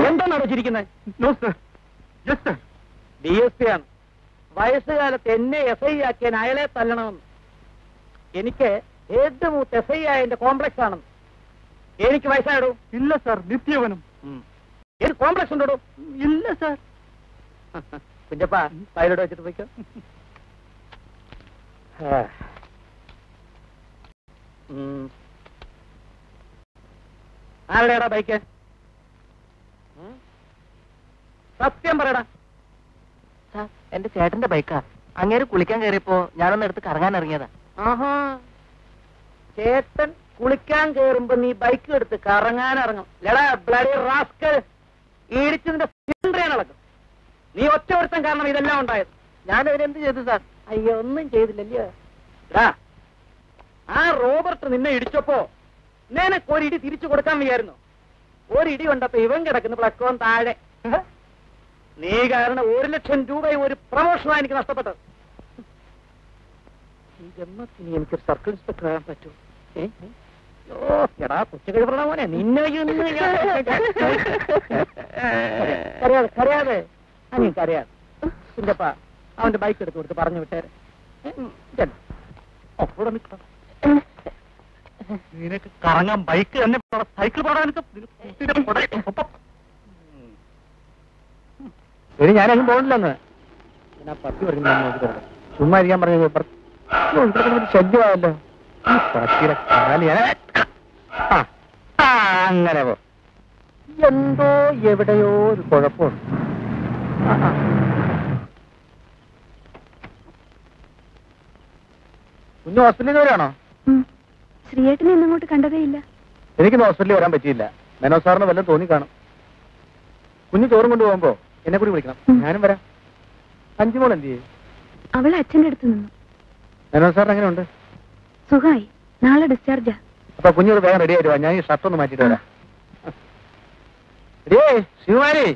എന്താണ് അടച്ചിരിക്കുന്നത്? No sir. Yes sir. DSP ആണ്. വയസ്സുകാലത്ത് എന്നെ SI ആക്കിയാൻ അയാളെ തല്ലണമെന്ന്. എനിക്ക് ഏറ്റവും മൂത്ത് SI ആയതിന്റെ കോംപ്ലക്സ് ആണെന്ന്. എനിക്ക് വയസ്സായിടൂ? ഇല്ല സർ, നിത്യവനും. ഏത് കോംപ്ലക്സ് ഉണ്ടോ? ഇല്ല സർ. കുഞ്ഞപ്പ, പൈലോട്ട് വെച്ചിട്ട് പോയിക്കോ. ആരുടെയാടാ ബൈക്ക്? സത്യം പറയടാ.
സാർ എന്റെ ചേട്ടന്റെ ബൈക്കാ. അങ്ങേര് കുളിക്കാൻ കയറിയപ്പോ ഞാനൊന്ന് എടുത്ത് കറങ്ങാൻ ഇറങ്ങിയതാ.
ആഹാ, ചേട്ടൻ കുളിക്കാൻ കേറുമ്പോ നീ ബൈക്ക് എടുത്ത് കറങ്ങാൻ ഇറങ്ങും. ലടാ ബ്ലഡി റാസ്കൽ, ഇടിച്ചതിന്റെ സിലിണ്ടറിയാണ് ഇളക്കും. നീ ഒറ്റ ഒരുത്തൻ കാരണം ഇതെല്ലാം ഉണ്ടായത്.
ഞാൻ അവരെന്ത് ചെയ്തു സാർ?
അയ്യോ, ഒന്നും ചെയ്തില്ലല്ലോ. എടാ, ആ റോബർട്ട് നിന്നെ ഇടിച്ചപ്പോ നിനക്ക് ഒരിടി തിരിച്ചു കൊടുക്കാൻ വയ്യായിരുന്നു. ഒരിടി കൊണ്ടപ്പോ ഇവൻ കിടക്കുന്ന പ്ലക്കോൻ താഴെ. നീ കാരണം 1,00,000 രൂപയും ഒരു പ്രമോഷനാണ് എനിക്ക് നഷ്ടപ്പെട്ടത്. ഈ ജന്മത്തിന് എനിക്കൊരു സർക്കിൾ ഇൻസ്പെക്ടർ ആകാൻ പറ്റൂ? എടാ കൊച്ചുകഴിവണ മോനെ, നിന്നെ കരയാതെ കരയാതെ അങ്ങനെ കരയാതെ. കുഞ്ഞപ്പ, അവന്റെ ബൈക്ക് എടുത്ത് കൊടുത്ത് പറഞ്ഞു വിട്ടേരെ. കൂടെ നിൽക്കണം. നിനക്ക് കറങ്ങാൻ ബൈക്ക് തന്നെ, സൈക്കിൾ പാടാൻ ഇനി ഞാനങ്ങ് പോകണില്ലെന്ന്. ഞാൻ പട്ടി പഠിക്കുന്ന ചുമ്മാ ഇരിക്കാൻ പറഞ്ഞു. ശല്യമായല്ലോ ഈ പട്ടിയുടെ കാലി. അങ്ങനെ പോ. എന്തോ എവിടെയോ ഒരു കുഴപ്പമുണ്ട്. കുഞ്ഞു ഹോസ്പിറ്റലിൽ വരാണോ?
ശ്രീയേട്ടനെ ഇന്നങ്ങോട്ട് കണ്ടതേ ഇല്ല.
എനിക്കിന്ന് ഹോസ്പിറ്റലിൽ വരാൻ പറ്റിയില്ല. മേനോ സാറിന് വല്ലതും തോന്നി കാണും. കുഞ്ഞു ചോറും കൊണ്ടുപോകുമ്പോ എന്നെ കൂടി വിളിക്കണം. ഞാനും വരാം. അഞ്ചുമോൾ എന്ത് ചെയ്യും?
അവൾ അച്ഛന്റെ അടുത്ത് നിന്നു.
മേനോ സാറിന് എങ്ങനെയുണ്ട്?
സുഖമായി. നാളെ ഡിസ്ചാർജാ.
അപ്പൊ കുഞ്ഞോട് വേഗം റെഡി ആയിട്ട് വാ. ഞാൻ ഈ ഷർട്ട് ഒന്ന് മാറ്റിട്ട് വരാം. ശിവകുമാരി,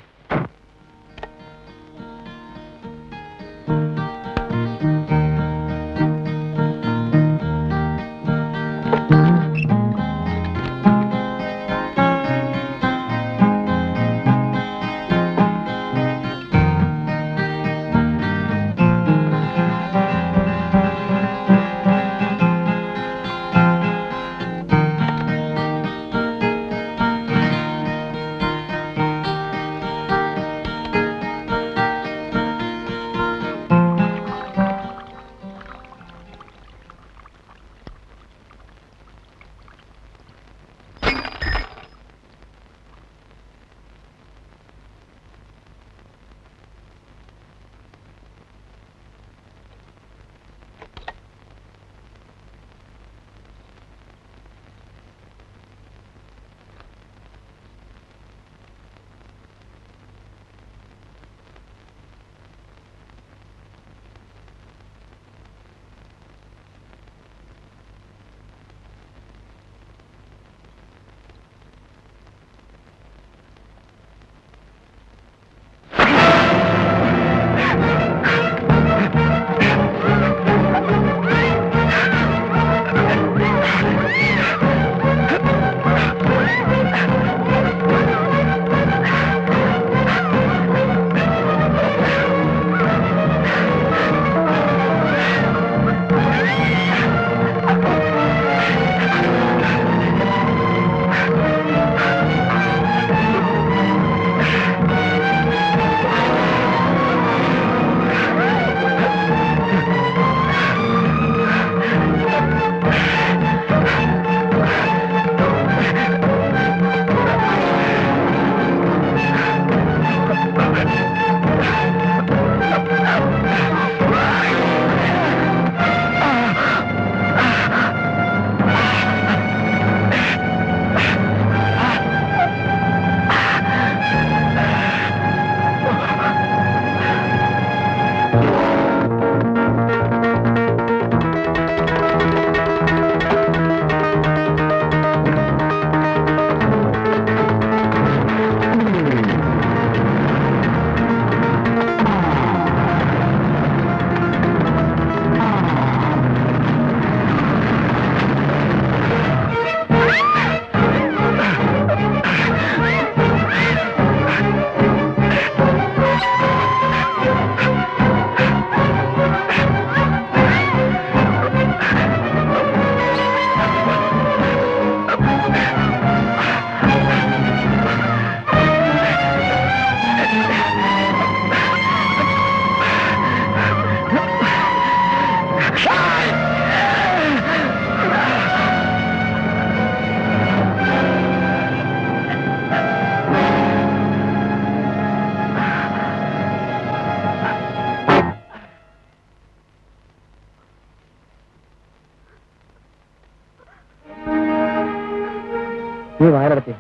നീ വായടത്തി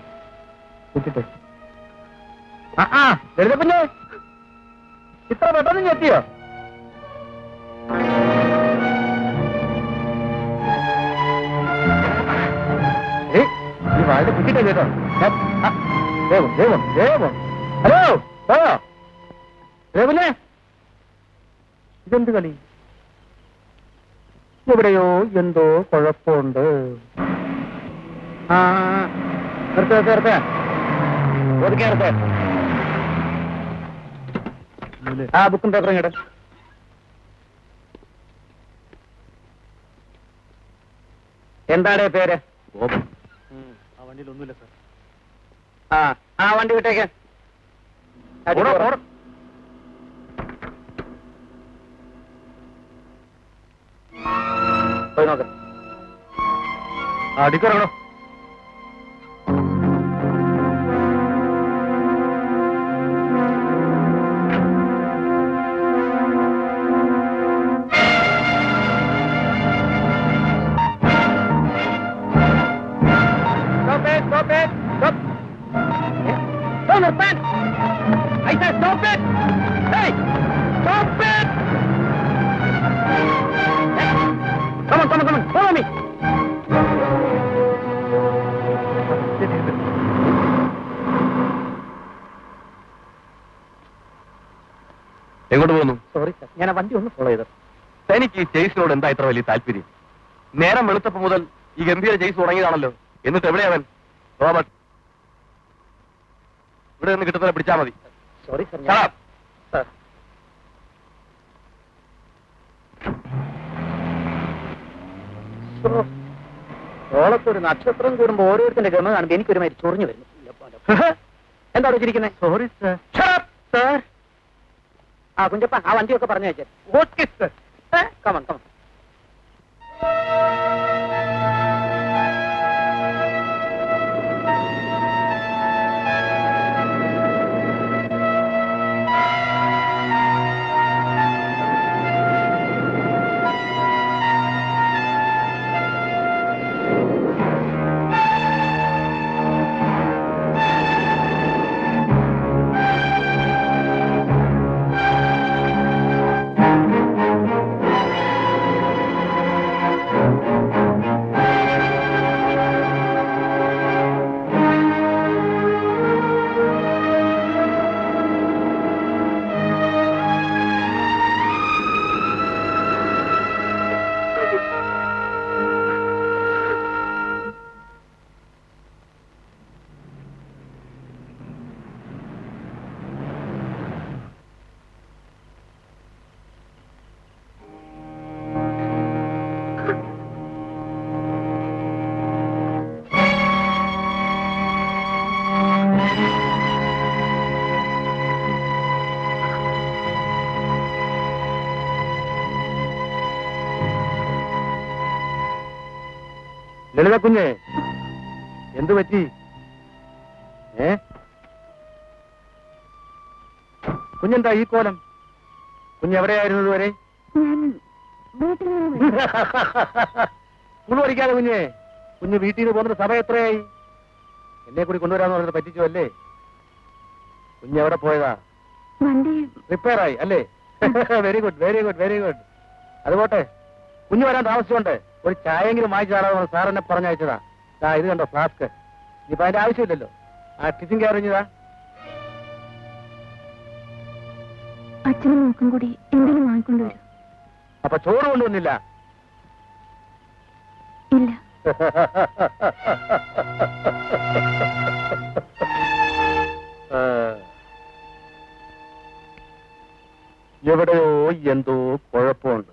കുട്ടിട്ട് ലളിത കുഞ്ഞ് ഇത്ര പെട്ടെന്ന് ഞെത്തിയോ? ഈ വാഴ കുട്ടിട്ടേ കേട്ടോ. ഹലോ രഘുനെ, ഇതെന്ത് കളി? എവിടെയോ എന്തോ കുഴപ്പമുണ്ട്. നിർത്തേ ആ ബുക്കും പേപ്പറും കേട്ടെ. എന്താടേ പേര്?
ആ വണ്ടിയിലൊന്നുമില്ല സാർ.
ആ വണ്ടി വിട്ടേക്ക്. പോയി നോക്ക്.
അടിക്കറങ്ങണോ? എങ്ങോട്ട് പോകുന്നു?
സോറി സാർ, ഞാൻ ആ വണ്ടി ഒന്ന് ഫോളോ ചെയ്തു.
തനിക്ക് ഈ ചേസിനോട് എന്താ ഇത്ര വലിയ താല്പര്യം? നേരം വെളുത്തപ്പോ മുതൽ ഈ ഗംഭീര ചേസ് തുടങ്ങിയതാണല്ലോ. എന്നിട്ട് എവിടെയാവൻ? റോബർട്ട്, ഇവിടെ നിന്ന് കിട്ടുന്നവരെ പിടിച്ചാൽ മതി.
Sorry sir. സാർ ഓളത്തൊരു നക്ഷത്രം കൂടുമ്പോ ഓരോരുത്തരുടെ ഗമ കാണുമ്പോ എനിക്കൊരുമാതിരി ചൊറിഞ്ഞു വരുന്നു. എന്താ വെച്ചിരിക്കുന്നത്?
Sorry sir.
സാർ ആ കുഞ്ചപ്പ ആ വണ്ടിയൊക്കെ പറഞ്ഞു വെച്ചേ.
Okay sir.
Come on come on.
Lalitha കുഞ്ഞെ, എന്തു പറ്റി? കുഞ്ഞെന്താ ഈ കോലം? കുഞ്ഞെവിടെയായിരുന്നു ഇതുവരെ? സ്കൂൾ പഠിക്കാതെ കുഞ്ഞെ, കുഞ്ഞ് വീട്ടിൽ നിന്ന് പോകുന്ന സമയം എത്രയായി? എന്നെ കൂടി കൊണ്ടുവരാന്ന് പറഞ്ഞത് പറ്റിച്ചു അല്ലേ? കുഞ്ഞെവിടെ പോയതാ? റിപ്പയർ ആയി അല്ലേ? Very good very good very good. അതുപോട്ടെ, കുഞ്ഞു വരാൻ താമസിച്ചുകൊണ്ട് ഒരു ചായെങ്കിലും വാങ്ങിച്ചു തരാമെന്ന് സാർ എന്നെ പറഞ്ഞയച്ചതാ. ഇത് കണ്ടോ ഫ്ലാസ്ക്. ഇനിയിപ്പോ അതിന്റെ ആവശ്യമില്ലല്ലോ. ആ ടിഫിൻ കയറിഞ്ഞതാ.
അച്ഛനും നോക്കും കൂടി എന്തെങ്കിലും വാങ്ങിക്കൊണ്ടുവരും.
അപ്പൊ ചോറ് കൊണ്ടുവന്നില്ല?
ഇല്ല.
എവിടെയോ എന്തോ കുഴപ്പമുണ്ട്.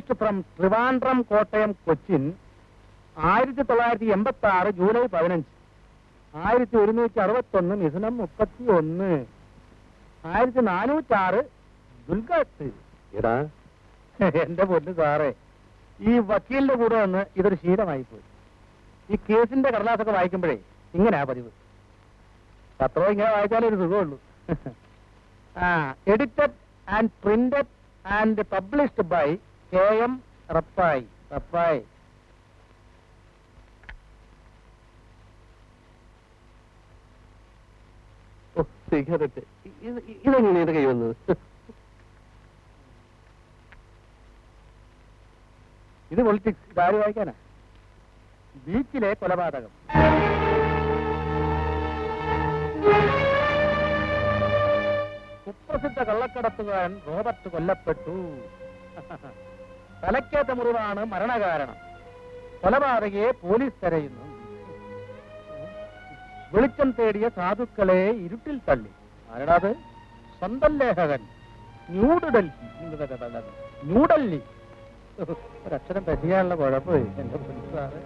Published from Trivandrum Kottayam Cochin 1986 July 15, 1161 മിഥുനം 31, 1406 ദുൽഗാത്ത്.
എടാ
എന്റെ പൊന്നു സാറേ, ഈ വക്കീലിന്റെ കൂടെ വന്ന് ഇതൊരു ശീലമായിപ്പോയി. ഈ കേസിന്റെ കടലാസൊക്കെ വായിക്കുമ്പോഴേ ഇങ്ങനെയാ പതിവ്. പത്രം ഇങ്ങനെ വായിച്ചാലേ ഒരു സുഖമുള്ളൂ. Edited and printed and published by KM Rappai.
Cigarette ഇതെങ്ങനെ ഇത് കൈ വന്നത്?
ഇത് പൊളിറ്റിക്സ്. ഇതാര് വായിക്കാനാ? ബീച്ചിലെ കൊലപാതകം. സുപ്രസിദ്ധ കള്ളക്കടത്തുകാരൻ റോബർട്ട് കൊല്ലപ്പെട്ടു. തലക്കേറ്റ മുറിവാണ് മരണകാരണം. കൊലപാതകയെ പോലീസ് തെരയുന്നു. വെളിച്ചം തേടിയ സാധുക്കളെ ഇരുട്ടിൽ തള്ളി. ആരാണത്? സ്വന്തം ലേഖകൻ. ന്യൂഡൽഹി. ഒരക്ഷരം പറ്റിയാനുള്ള കുഴപ്പമേ എന്റെ സാറ്.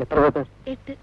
എത്ര പേര്?
8.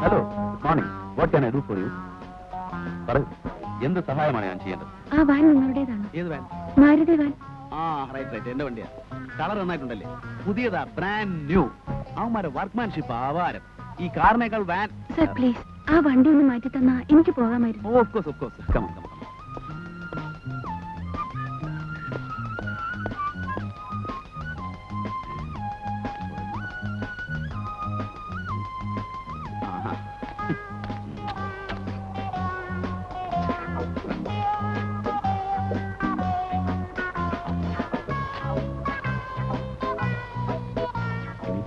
Hello, good morning. What can I do for you? പറയൂ, എന്ത് സഹായമാണ് ഞാൻ ചെയ്യേണ്ടത്?
ആ വാൻ നിങ്ങളുടേതാണ്?
ഏത് വാൻ?
മാരുതി വാൻ.
റൈറ്റ്, എന്റെ വണ്ടിയാ. കളർ നന്നായിട്ടുണ്ടല്ലേ? പുതിയതാ, ബ്രാൻഡ് ന്യൂ. അവന്മാരെ വർക്ക്മാൻഷിപ്പ് ആവാരം. ഈ കാറിനേക്കാൾ വാൻ.
സർ പ്ലീസ്, ആ വണ്ടി ഒന്ന് മാറ്റി തന്നാ എനിക്ക് പോകാമായിരുന്നു.
Of course. Come on.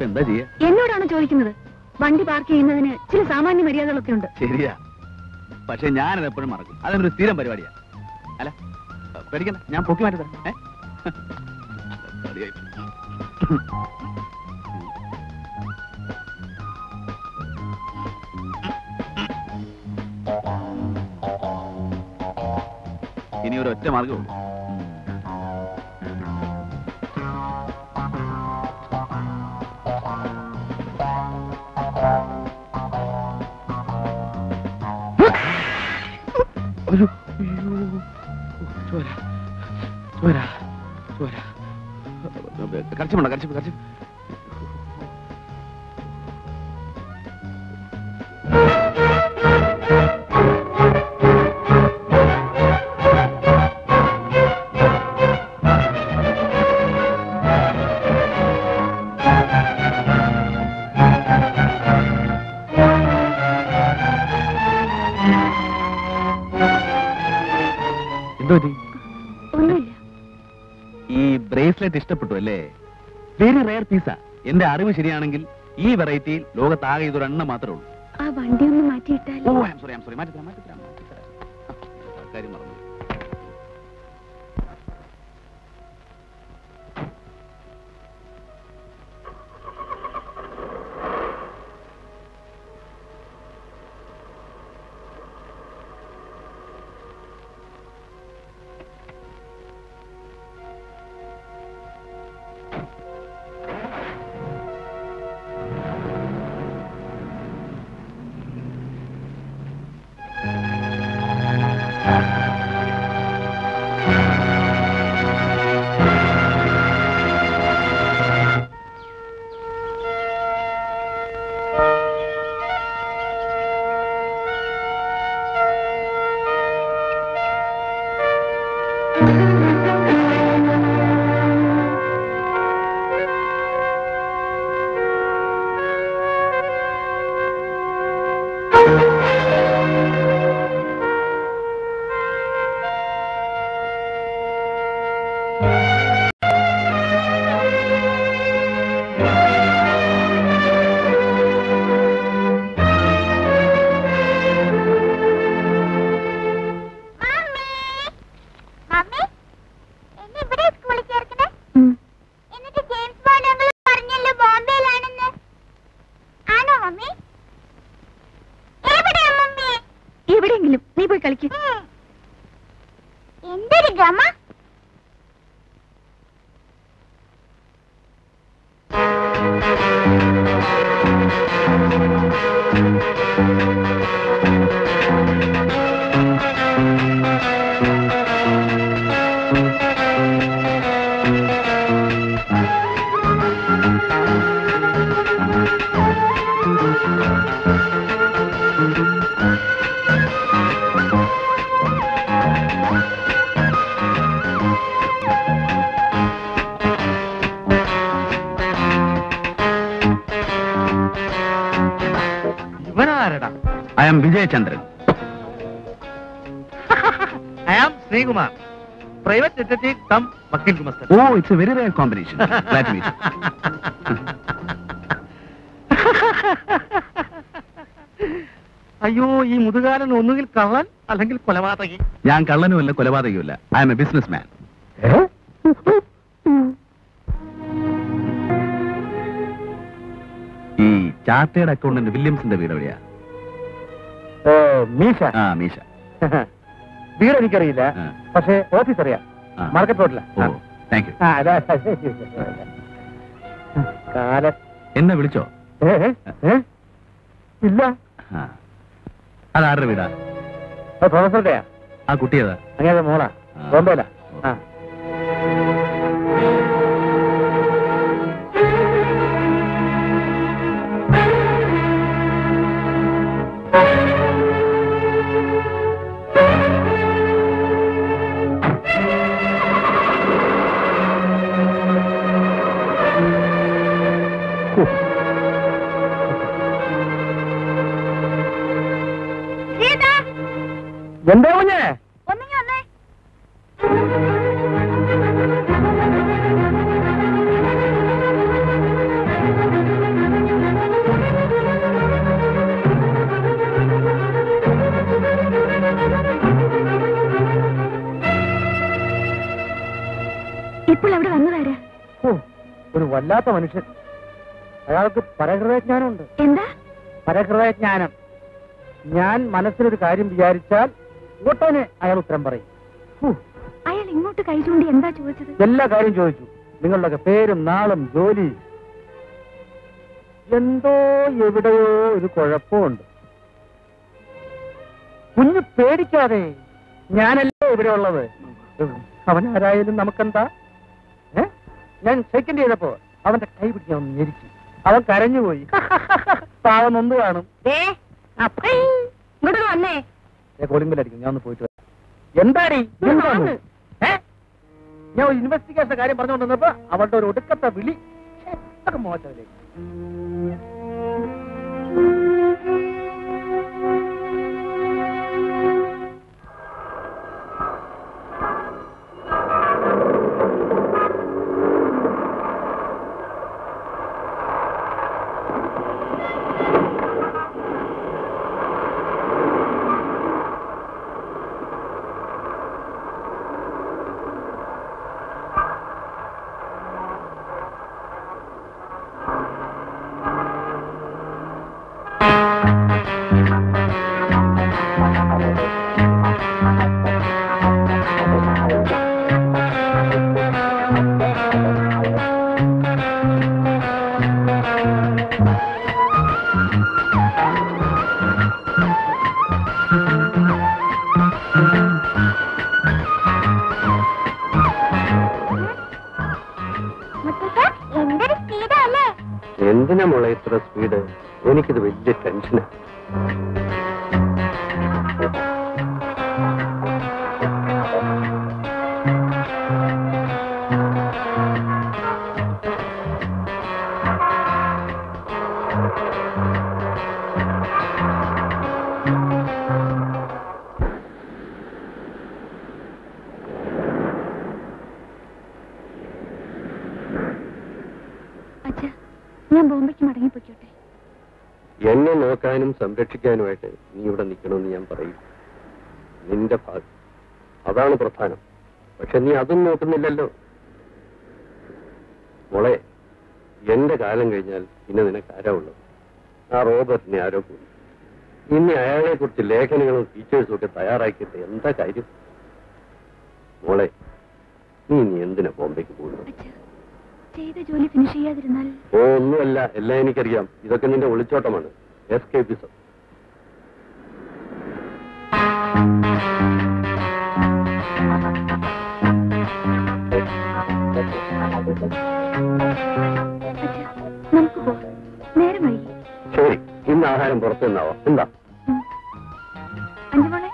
എന്താ ചെയ്യാ?
എന്നോടാണ് ചോദിക്കുന്നത്? വണ്ടി പാർക്ക് ചെയ്യുന്നതിന് ചില സാമാന്യ മര്യാദകളൊക്കെ ഉണ്ട്.
ശരിയാ, പക്ഷെ ഞാനത് എപ്പോഴും മറക്കും. അതൊരു സ്ഥിരം പരിപാടിയാ. അല്ല പേടിക്കണ്ട, ഞാൻ പൊക്കി മാറ്റി തരാം. ഇനി ഒരു ഒറ്റ മാർഗമുള്ളൂ. കരച്ചിപ്പുണ്ടോ?
ഒന്നുമില്ല.
ഈ ബ്രേസ്ലെറ്റ് ഇഷ്ടപ്പെട്ടു അല്ലേ? വെരി റെയർ പീസാ. എന്റെ അറിവ് ശരിയാണെങ്കിൽ ഈ വെറൈറ്റിയിൽ ലോകത്താകെ ഇതൊരെണ്ണം മാത്രമേ ഉള്ളൂ.
ആ വണ്ടി ഒന്ന് മാറ്റിയിട്ടാൽ.
ഓ ഐ ആം സോറി മാറ്റിത്തരാം. കാര്യം മറന്നു.
I am Vijayachandran.
I am Sreekumar, private detective cum വക്കീൽ ഗുമസ്തൻ.
Oh, it's a very rare combination. Glad to meet.
അയ്യോ, ഈ മുതുകാലൻ ഒന്നുകിൽ കള്ളൻ അല്ലെങ്കിൽ കൊലപാതകി.
ഞാൻ കള്ളനുമല്ല കൊലപാതകയുമല്ല. I am a businessman. ഈ ചാർട്ടേഡ് അക്കൗണ്ടന്റ് വില്യംസിന്റെ വീട് എവിടെയാ?
മീശ.
ആ, മീശ.
വീട് എനിക്കറിയില്ല,
ആ.
പക്ഷേ ഓഫീസ് അറിയാം.
ആ.
മാർക്കറ്റ് റോഡില.
Oh, thank you.
കാലം
എന്നെ വിളിച്ചോ?
ഇല്ല.
ആ. അതാരുടെ വീടാ?
പ്രൊഫസറുടെയാ.
ആ കുട്ടിയേതാ?
അങ്ങനെ മോളാ,
ആ.
ബോംബെയില. ആ. എന്താ കുഞ്ഞേ?
ഒന്നിങ്ങി വന്നേ. ഇപ്പോൾ അവിടെ വന്നതാരാ?
ഒരു വല്ലാത്ത മനുഷ്യൻ. അയാൾക്ക് പരഹൃദയജ്ഞാനമുണ്ട്.
എന്താ
പരഹൃദയജ്ഞാനം? ഞാൻ മനസ്സിലൊരു കാര്യം വിചാരിച്ചാൽ ഉടനെ അയാൾ ഉത്തരം പറയും.
അയാൾ ഇങ്ങോട്ട് കൈ ചൂണ്ടി എന്താ ചോദിച്ചത്?
എല്ലാ കാര്യം ചോദിച്ചു. നിങ്ങളുടെയൊക്കെ പേരും നാളും ജോലി. എന്തോ എവിടെയോ ഒരു കുഴപ്പമുണ്ട്. കുഞ്ഞ് പേടിക്കാതെ, ഞാനല്ലേ ഇവിടെ ഉള്ളത്. അവൻ ആരായാലും നമുക്കെന്താ? ഞാൻ സെക്കൻഡ് ചെയ്തപ്പോ അവന്റെ കൈ പിടിക്കാൻ ഒന്ന് ഞെരിച്ചു. അവൻ കരഞ്ഞുപോയി. പാവം നൊന്ത് കാണും.
ഇങ്ങോട്ട് വന്നേ.
കോളിംഗ് ബെല്ലടിക്കും. ഞാൻ ഒന്ന് പോയിട്ട് വരാം. എന്താടി? ഞാൻ ഒരു ഇൻവെസ്റ്റിഗേഷൻ കാര്യം പറഞ്ഞുകൊണ്ടിരുന്നപ്പോ അവളുടെ ഒരു ഒടുക്കത്തെ വിളി. മോശത്തിലേക്ക് എന്തിനാ മോളെ ഇത്ര സ്പീഡ്? എനിക്കിത് വലിയ ടെൻഷനാ.
ഞാൻ ബോംബെക്ക് മടങ്ങിപ്പോയിക്കോട്ടെ.
എന്നെ നോക്കാനും സംരക്ഷിക്കാനുമായിട്ട് നീ ഇവിടെ നിൽക്കണമെന്ന് ഞാൻ പറയും. നിന്റെ ഭാഗം അതാണ് പ്രധാനം. പക്ഷെ നീ അതും നോക്കുന്നില്ലല്ലോ മോളെ. എന്റെ കാലം കഴിഞ്ഞാൽ പിന്നെ നിനക്ക് ആരാ ഉള്ളത്? ആ റോബർട്ടിനെ ആരോ കൂടി. ഇനി അയാളെ കുറിച്ച് ലേഖനങ്ങളും ഫീച്ചേഴ്സും ഒക്കെ തയ്യാറാക്കിയിട്ട് എന്താ കാര്യം? മോളെ, നീ എന്തിനാ ബോംബെക്ക് പോകുന്നത്?
ചെയ്ത ജോലി ഫിനിഷ് ചെയ്യാതിരുന്നാൽ?
ഓ, ഒന്നുമല്ല, എല്ലാം എനിക്കറിയാം. ഇതൊക്കെ നിന്റെ ഒളിച്ചോട്ടമാണ്, എസ്കേപ്പിസം.
നമുക്ക് പോകാം, നേരം വൈകി.
ശരി, ഇന്ന് ആഹാരം പുറത്തു നിന്നാവാം. എന്താ?
അഞ്ചുമോളെ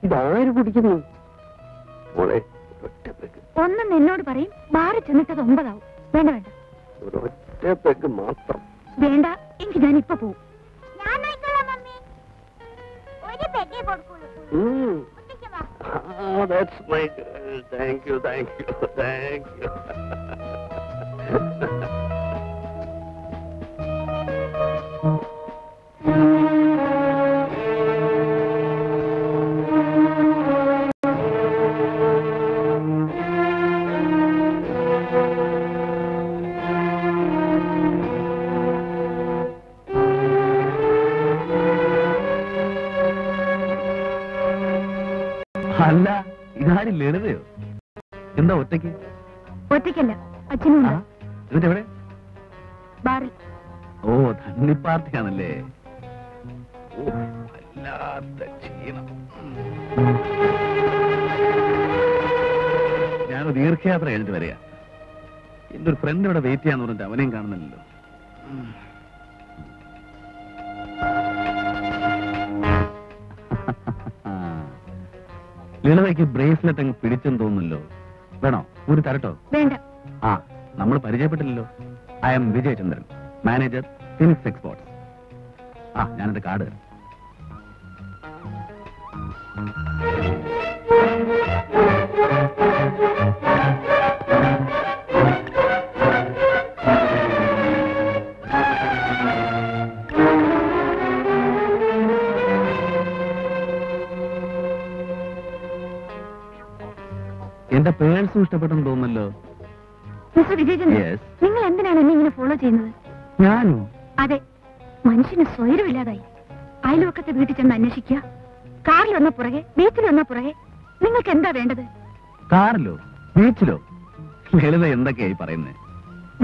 ഇതാര് കുടിക്കുന്നു? മോളെ ഒറ്റ പെഗ്.
ഒന്നും എന്നോട് പറയും, ബാറിൽ ചെന്നിട്ടത് 9 ആവും. വേണ്ട വേണ്ട,
ഒരൊറ്റ പെഗ് മാത്രം.
വേണ്ട എങ്കിൽ ഞാൻ ഇപ്പൊ പോവും.
That's my girl. Thank you, thank you, thank you.
അല്ല, ഇതാരും ലളിതയോ? എന്താ ഒറ്റയ്ക്ക്?
ഒറ്റയ്ക്കല്ല, അച്ഛനും
എന്നിട്ട് എവിടെ?
ബാറിൽ.
ഓ, തണ്ണിപ്പാർട്ടിയാണല്ലേ. ഓ, വല്ലാത്ത ക്ഷീണം. ഞാനൊരു ദീർഘയാത്ര കഴിഞ്ഞിട്ട് വരിക. എന്റെ ഒരു ഫ്രണ്ട് ഇവിടെ വെയിറ്റ് ചെയ്യാന്ന് പറഞ്ഞിട്ട് അവനെയും കാണുന്നില്ലല്ലോ. ലളിതയ്ക്ക് ബ്രേസ്ലെറ്റ് അങ്ങ് പിടിച്ചെന്ന് തോന്നുന്നല്ലോ. വേണോ? ഒരു തരട്ടോ?
വേണ്ട.
ആ, നമ്മൾ പരിചയപ്പെട്ടില്ലല്ലോ. I am Vijayachandran, manager, Phoenix Exports. ആ, ഞാനെന്റെ കാർഡ് തരാം. എന്റെ പേഴ്സും ഇഷ്ടപ്പെട്ടെന്ന് തോന്നുന്നല്ലോ.
Mister Vijayachandran,
Yes.
നിങ്ങൾ എന്തിനാണ് എന്നെ ഇങ്ങനെ ഫോളോ ചെയ്യുന്നത്?
ഞാനോ?
അതെ, മനുഷ്യന് സ്വൈരമില്ലാതായി. അയൽവക്കത്തെ വീട്ടിൽ ചെന്ന് അന്വേഷിക്കുക. കാറിൽ വന്ന പുറകെ, ബീച്ചിൽ വന്ന പുറകെ. നിങ്ങൾക്ക് എന്താ വേണ്ടത്?
കാറിലോ? ബീച്ചിലോ? ലളിത എന്തൊക്കെയായി പറയുന്നത്?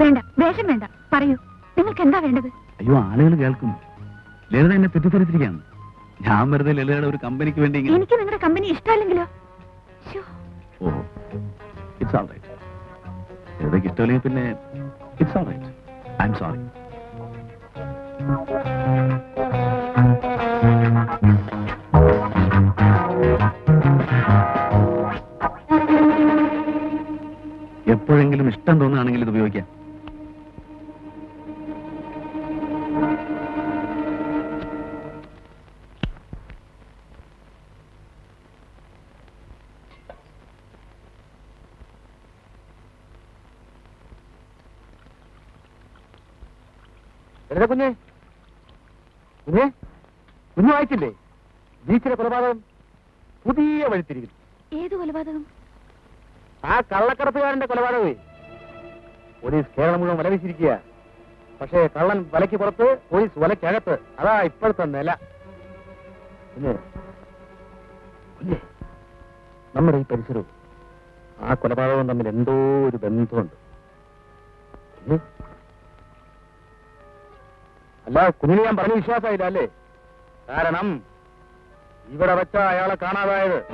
വേണ്ട, വേഷം വേണ്ട, പറയൂ, നിങ്ങൾക്ക് എന്താ വേണ്ടത്?
അയ്യോ, ആളുകൾ കേൾക്കും. ലളിത എന്നെ തെറ്റിദ്ധരിച്ചിരിക്കുകയാണ്. ഞാൻ വെറുതെ ലളിതയുടെ ഒരു കമ്പനിക്ക് വേണ്ടി ഇങ്ങനെ-
എനിക്ക് നിങ്ങളുടെ കമ്പനി ഇഷ്ടമല്ലെങ്കിലോ? ശ്ശോ.
Oh, it's all right. ലളിതയ്ക്ക് ഇഷ്ടമല്ലെങ്കിൽ പിന്നെ it's all right. I'm sorry. എപ്പോഴെങ്കിലും ഇഷ്ടം തോന്നുകയാണെങ്കിൽ ഇത് ഉപയോഗിക്കാം.
കുഞ്ഞെ കുഞ്ഞെ കുഞ്ഞു വായിച്ചില്ലേ? ബീച്ചിലെ കൊലപാതകം പുതിയ വഴിത്തിരിക്കുന്നു.
ഏത് കൊലപാതകം?
ആ കള്ളക്കടത്തുകാരന്റെ കൊലപാതകമേ. പോലീസ് കേരളം മുഴുവൻ വലവിച്ചിരിക്കുക. പക്ഷേ കള്ളൻ വലയ്ക്ക് പുറത്ത്, പോലീസ് വലയ്ക്കകത്ത്. അതാ ഇപ്പോഴത്തെ നില. കുഞ്ഞെ കുഞ്ഞെ നമ്മുടെ ഈ പരിസരവും ആ കൊലപാതകവും തമ്മിൽ എന്തോ ഒരു ബന്ധമുണ്ട്. കുഞ്ഞെ, അല്ല കുഞ്ഞിന് ഞാൻ പറഞ്ഞ വിശ്വാസമായില്ല അല്ലേ? കാരണം ഇവിടെ വെച്ച അയാളെ കാണാതായത്.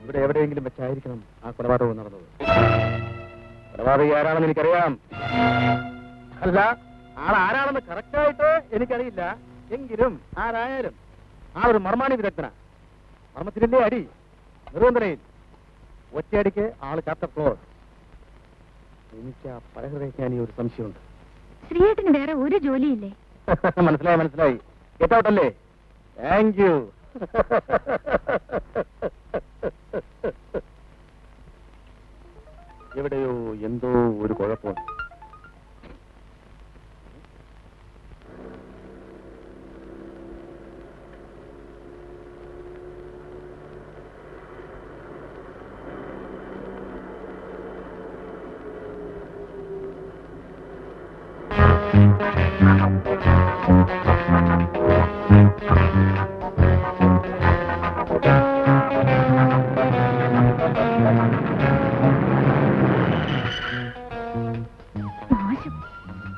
ഇവിടെ എവിടെയെങ്കിലും വെച്ചായിരിക്കണം ആ കൊലപാതകം നടന്നത്. കൊലപാതകി ആരാണെന്ന് എനിക്കറിയാം. അല്ല, ആളാരാണെന്ന് കറക്റ്റായിട്ട് എനിക്കറിയില്ല. എങ്കിലും ആരായാലും ആളൊരു മർമാണി വിദഗ്ധനാ. മർമ്മത്തിലല്ലേ അടി, നിർവന്തനയിൽ ഒറ്റയടിക്ക് ആള് ചാപ്റ്റർ ക്ലോസ്. എനിക്ക് ആ പരഹൃദയജ്ഞാനി ഒരു സംശയമുണ്ട്.
ശ്രീയേട്ടന് വേറെ ഒരു ജോലിയില്ലേ?
മനസ്സിലായി മനസ്സിലായി. ഗെറ്റ് ഔട്ട് അല്ലേ? Thank you. എവിടെയോ എന്തോ ഒരു കുഴപ്പമുണ്ട്.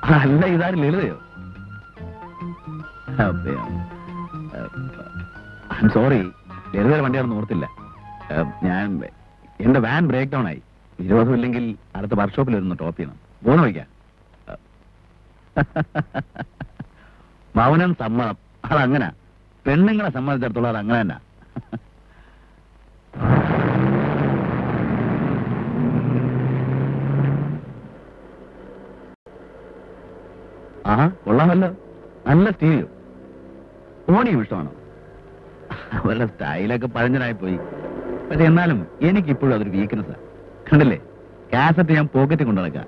അല്ല, ഇതാരും ലളിതയോ? ഐ എം സോറി, ലളിതയുടെ വണ്ടിയാണെന്ന് ഓർത്തില്ല. ഞാൻ എന്റെ വാൻ ബ്രേക്ക് ഡൗൺ ആയി. വിരോധമില്ലെങ്കിൽ അടുത്ത വർക്ക്ഷോപ്പിൽ വരുന്നു ടോപ്പ് ചെയ്യണം. പോണ വയ്ക്കാം. മൗനം സമ്മതം, അതങ്ങനെ. പെണ്ണുങ്ങളെ സംബന്ധിച്ചിടത്തോളം അത് അങ്ങനെ തന്നെ. ആഹാ, കൊള്ളാമല്ലോ. നല്ല സ്റ്റീരിയോ. ഓണിയും ഇഷ്ടമാണോ? അവരുടെ സ്റ്റൈലൊക്കെ പഴഞ്ഞനായി പോയി. പക്ഷെ എന്നാലും എനിക്കിപ്പോഴും അതൊരു വീക്ക്നെസ്സാ. കണ്ടില്ലേ, കാസറ്റ് ഞാൻ പോക്കറ്റിൽ കൊണ്ടു നടക്കാം.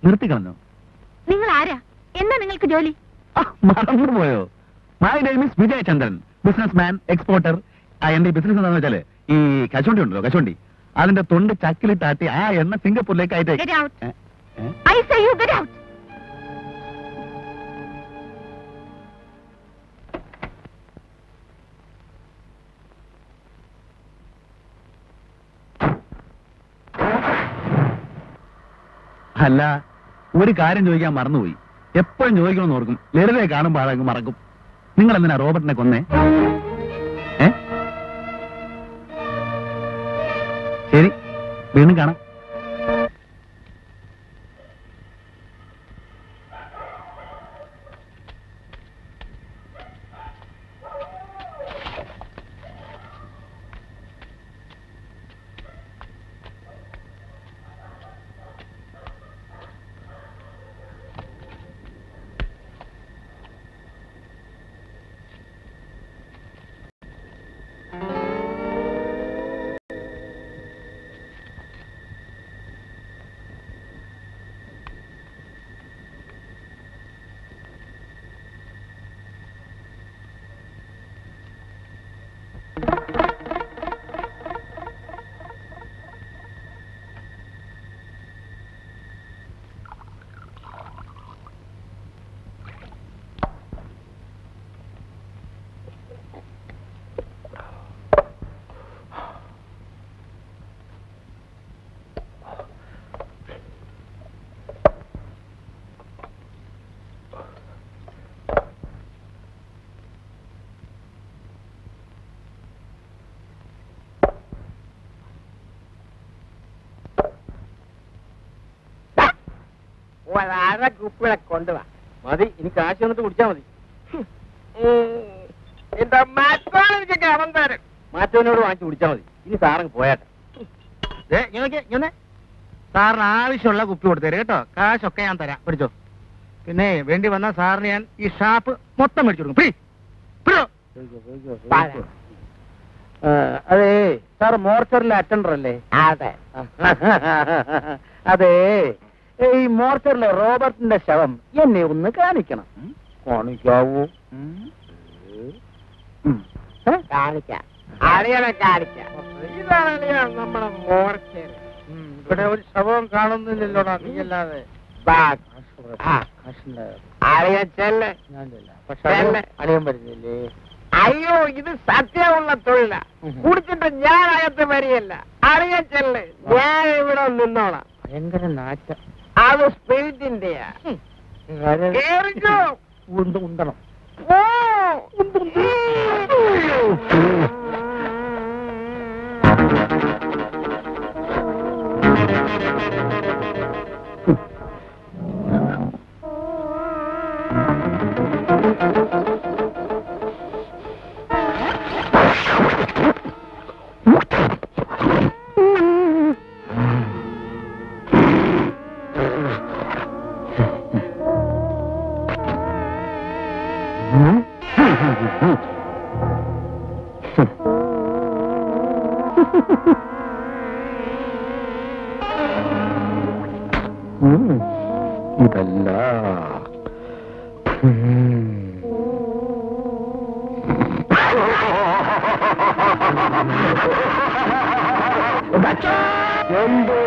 നിർത്തിക്കളഞ്ഞോ?
നിങ്ങൾ ആരാ? എന്താ നിങ്ങൾക്ക് ജോലി?
മറന്നുപോയോ? My name is Vijay Chandran, business man, exporter. എന്റെ ബിസിനസ് എന്താണെന്ന് വെച്ചാല് ഈ കശുവണ്ടി ഉണ്ടല്ലോ, കശുവണ്ടി, അതിന്റെ തൊണ്ട് ചക്കിലിട്ടാട്ടി ആ എണ്ണ സിംഗപ്പൂരിലേക്ക്
Get out. I say you get out.
അല്ല, ഒരു കാര്യം ചോദിക്കാൻ മറന്നുപോയി. എപ്പോഴും ചോദിക്കണമെന്ന് ഓർക്കും, ലളിതയെ കാണുമ്പോൾ അതങ്ങ് മറക്കും. നിങ്ങൾ എന്തിനാ റോബർട്ടിനെ കൊന്നേ? ശരി, വീണ്ടും കാണാം.
കുപ്പികളെ കൊണ്ടുവാ. മതി, ഇനി കാശ് വന്നിട്ട് കുടിച്ചാ മതി. മാറ്റവനോട് വാങ്ങിച്ചു കുടിച്ചാ മതി. ഇനി സാറങ്ങ് പോയാട്ടെ. സാറിന് ആവശ്യമുള്ള കുപ്പി കൊടുത്തേര് കേട്ടോ. കാശൊക്കെ ഞാൻ തരാം, പിടിച്ചോ. പിന്നെ വേണ്ടി വന്നാൽ സാറിന് ഞാൻ ഈ ഷാപ്പ് മൊത്തം മേടിച്ചു കൊടുക്കും. അതെ, സാർ മോർച്ചറിലെ അറ്റൻഡർ അല്ലേ? അതെ. അതെ, ഈ മോർച്ചറിലെ റോബർട്ടിന്റെ ശവം എന്നെ ഒന്ന് കാണിക്കണം. കാണിക്കാവൂ? കാണിക്കാം. ഇതാണ് നമ്മുടെ മോർച്ചർ. ഇവിടെ ഒരു ശവം കാണുന്നില്ലല്ലോടാ നീയല്ലാതെ. അളിയൻ വരുന്നില്ലേ? അയ്യോ, ഇത് സത്യമുള്ള തൊഴില. കുടിച്ചിട്ട് ഞാൻ അകത്ത് വരികയല്ല. അറിയാൻ ചെല്ല്, ഞാൻ ഇവിടെ നിന്നോളാം. ഭയങ്കര നാറ്റ. അത് സ്പിരിറ്റിന്റെയാ. ഉണ്ടണം. ഇതല്ല. എന്തോ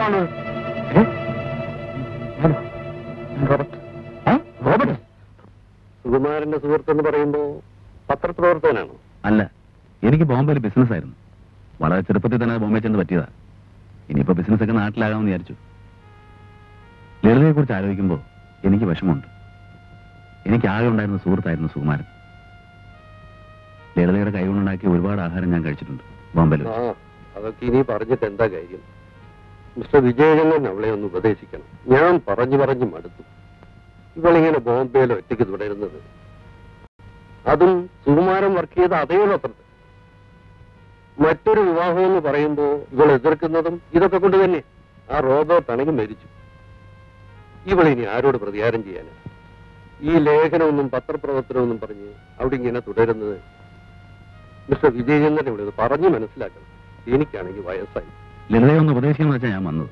ആരാണ്? റോബർട്ട് സുകുമാരന്റെ സുഹൃത്തെന്ന് പറയുമ്പോ പത്രപ്രവർത്തകനാണോ?
അല്ല, എനിക്ക് ബോംബെയിൽ ബിസിനസ് ആയിരുന്നു. വളരെ ചെറുപ്പത്തിൽ തന്നെ ബോംബെ ചെന്ന് പറ്റിയതാ. ഇനിയിപ്പോ ബിസിനസ് ഒക്കെ നാട്ടിലാകാമെന്ന് വിചാരിച്ചു. ലളിതയെ കുറിച്ച് ആലോചിക്കുമ്പോ എനിക്ക് വിഷമമുണ്ട്. എനിക്ക് ആകെ ഉണ്ടായിരുന്ന സുഹൃത്തായിരുന്നു സുകുമാരൻ. ലളിതയുടെ കൈകൊണ്ടുണ്ടാക്കി ഒരുപാട് ആഹാരം ഞാൻ കഴിച്ചിട്ടുണ്ട് ബോംബെയിൽ.
അതൊക്കെ ഇനി പറഞ്ഞിട്ട് എന്താ കാര്യം? മിസ്റ്റർ വിജയചന്ദ്രൻ അവളെ ഒന്ന് ഉപദേശിക്കണം. ഞാൻ പറഞ്ഞു മടുത്തു. ഇവളിങ്ങനെ ബോംബെയിൽ ഒറ്റയ്ക്ക് തുടരുന്നത്, അതും സുകുമാരൻ വർക്ക് ചെയ്ത അതേ പത്രത്തിൽ. മറ്റൊരു വിവാഹം എന്ന് പറയുമ്പോ ഇവൾ എതിർക്കുന്നതും ഇതൊക്കെ കൊണ്ട് തന്നെ. ആ റോബർട്ട് ആണെങ്കിൽ മരിച്ചു. ഇവളിനി ആരോട് പ്രതികാരം ചെയ്യാനാ? ഈ ലേഖനമൊന്നും പത്രപ്രവർത്തനമൊന്നും പറഞ്ഞ് അവിടെ ഇങ്ങനെ തുടരുന്നത് മിസ്റ്റർ വിജയചന്ദ്രൻ ഇവിടെ പറഞ്ഞു മനസ്സിലാക്കണം. എനിക്കാണെങ്കിൽ വയസ്സായി.
ലളിതയെ ഒന്ന് ഉപദേശിക്കാന്ന് വെച്ചാൽ ഞാൻ വന്നത്.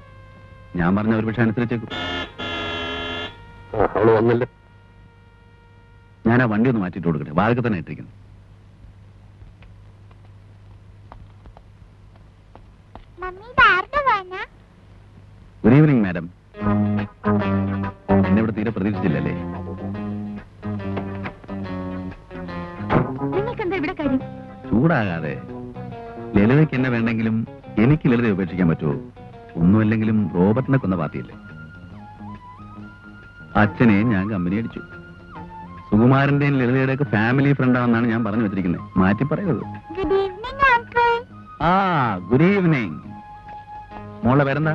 ഞാൻ പറഞ്ഞ ഒരു പക്ഷെ അനുസരിച്ചേക്കും.
അവള് വന്നില്ല.
ഞാൻ ആ വണ്ടി ഒന്ന് മാറ്റിയിട്ട് കൊടുക്കട്ടെ. വാഴക്ക് തന്നെ ഇട്ടിരിക്കുന്നു. Good evening madam. എന്നെ ഇവിടെ തീരെ പ്രതീക്ഷിച്ചില്ലല്ലേ? ചൂടാകാതെ. ലളിതയ്ക്ക് എന്നെ വേണ്ടെങ്കിലും എനിക്ക് ലളിതയെ ഉപേക്ഷിക്കാൻ പറ്റുമോ? ഒന്നുമല്ലെങ്കിലും റോബർട്ടിനെ കൊന്ന പാർട്ടിയല്ലേ. അച്ഛനെ ഞാൻ കമ്പനി അടിച്ചു. സുകുമാരന്റെയും ലളിതയുടെ ഒക്കെ ഫാമിലി ഫ്രണ്ടാണെന്നാണ് ഞാൻ പറഞ്ഞു വെച്ചിരിക്കുന്നത്. മാറ്റി പറയരുത്. ആ, ഗുഡ് ഈവനിങ്. മോളെ പേരെന്താ?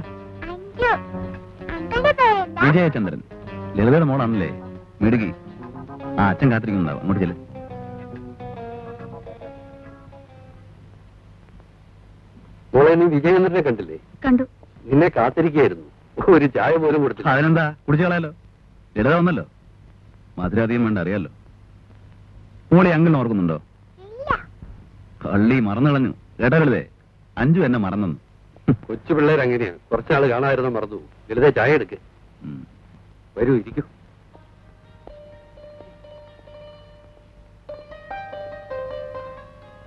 വിജയചന്ദ്രൻ. ലളിതയുടെ മോളാണല്ലേ? മിടുക്കി. ആ, അച്ഛൻ കാത്തിരിക്കുന്നുണ്ടാവും. അങ്ങോട്ട് ചെല്ല്.
മോളെ, നീ വിജയചന്ദ്രനെ കണ്ടില്ലേ?
കണ്ടു.
നിന്നെ കാത്തിരിക്കുകയായിരുന്നു. ഒരു ചായ പോലും കൊടുത്തില്ല.
അതിനെന്താ, കുടിച്ചു കളയാലോ. ലളിത വന്നല്ലോ. മധുരാധികം വേണ്ട, അറിയാലോ. മോളെ അങ്കിളിനെ ഓർക്കുന്നുണ്ടോ? കള്ളി മറന്നു കളഞ്ഞു. കേട്ടാ ലളിതേ, അഞ്ചു എന്നെ മറന്നു.
കൊച്ചു പിള്ളേർ അങ്ങനെയാണ്. കുറച്ചാള് കാണാതിരുന്ന മറന്നു. ലളിത ചായ എടുക്ക്. വരൂ, ഇരിക്കൂ.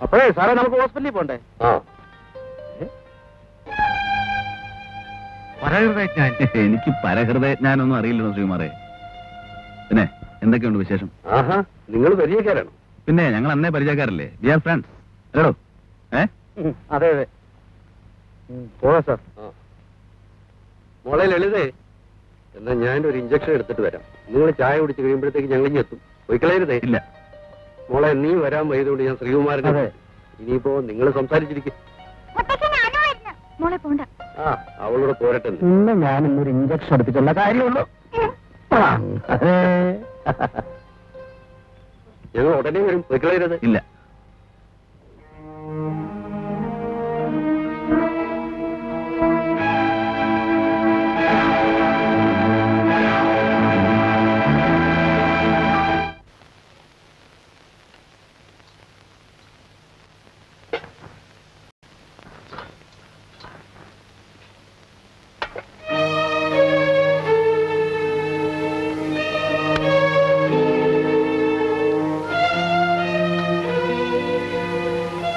അപ്പോഴേ സാറേ, നമുക്ക് ഹോസ്പിറ്റലിൽ പോണ്ടേ?
എനിക്ക് പരഹൃദയജ്ഞാനൊന്നും അറിയില്ലല്ലോ ശ്രീകുമാറേ. പിന്നെ എന്തൊക്കെയുണ്ട് വിശേഷം?
ആഹാ, നിങ്ങൾ പരിചയക്കാരാണോ?
പിന്നെ ഞങ്ങൾ അന്നേ പരിചയക്കാരല്ലേ. V are friends. അല്ലടോ?
അതെ അതെ. പോവാ സാർ.
മോളെ ലളിതേ, എന്നാ ഞാനൊരു ഇഞ്ചക്ഷൻ എടുത്തിട്ട് വരാം. നിങ്ങൾ ചായ കുടിച്ച് കഴിയുമ്പോഴത്തേക്ക് ഞങ്ങൾ ഇനി എത്തും. പോയിക്കളയരുതേ.
ഇല്ല
മോളെ, നീ വരാൻ വൈകുന്നതുകൊണ്ട് ഞാൻ ശ്രീകുമാരനെ. ഇനിയിപ്പോ നിങ്ങൾ സംസാരിച്ചിരിക്കും.
മോളെ പോണ്ട.
ആ, അവളോട് പോരട്ടെ.
ഇന്ന് ഞാൻ ഇന്നൊരു ഇഞ്ചക്ഷൻ എടുത്തിട്ടുള്ള കാര്യമുള്ളൂ.
ഞങ്ങൾ ഉടനെ വരും. പോയിക്കളയരുത്.
ഇല്ല.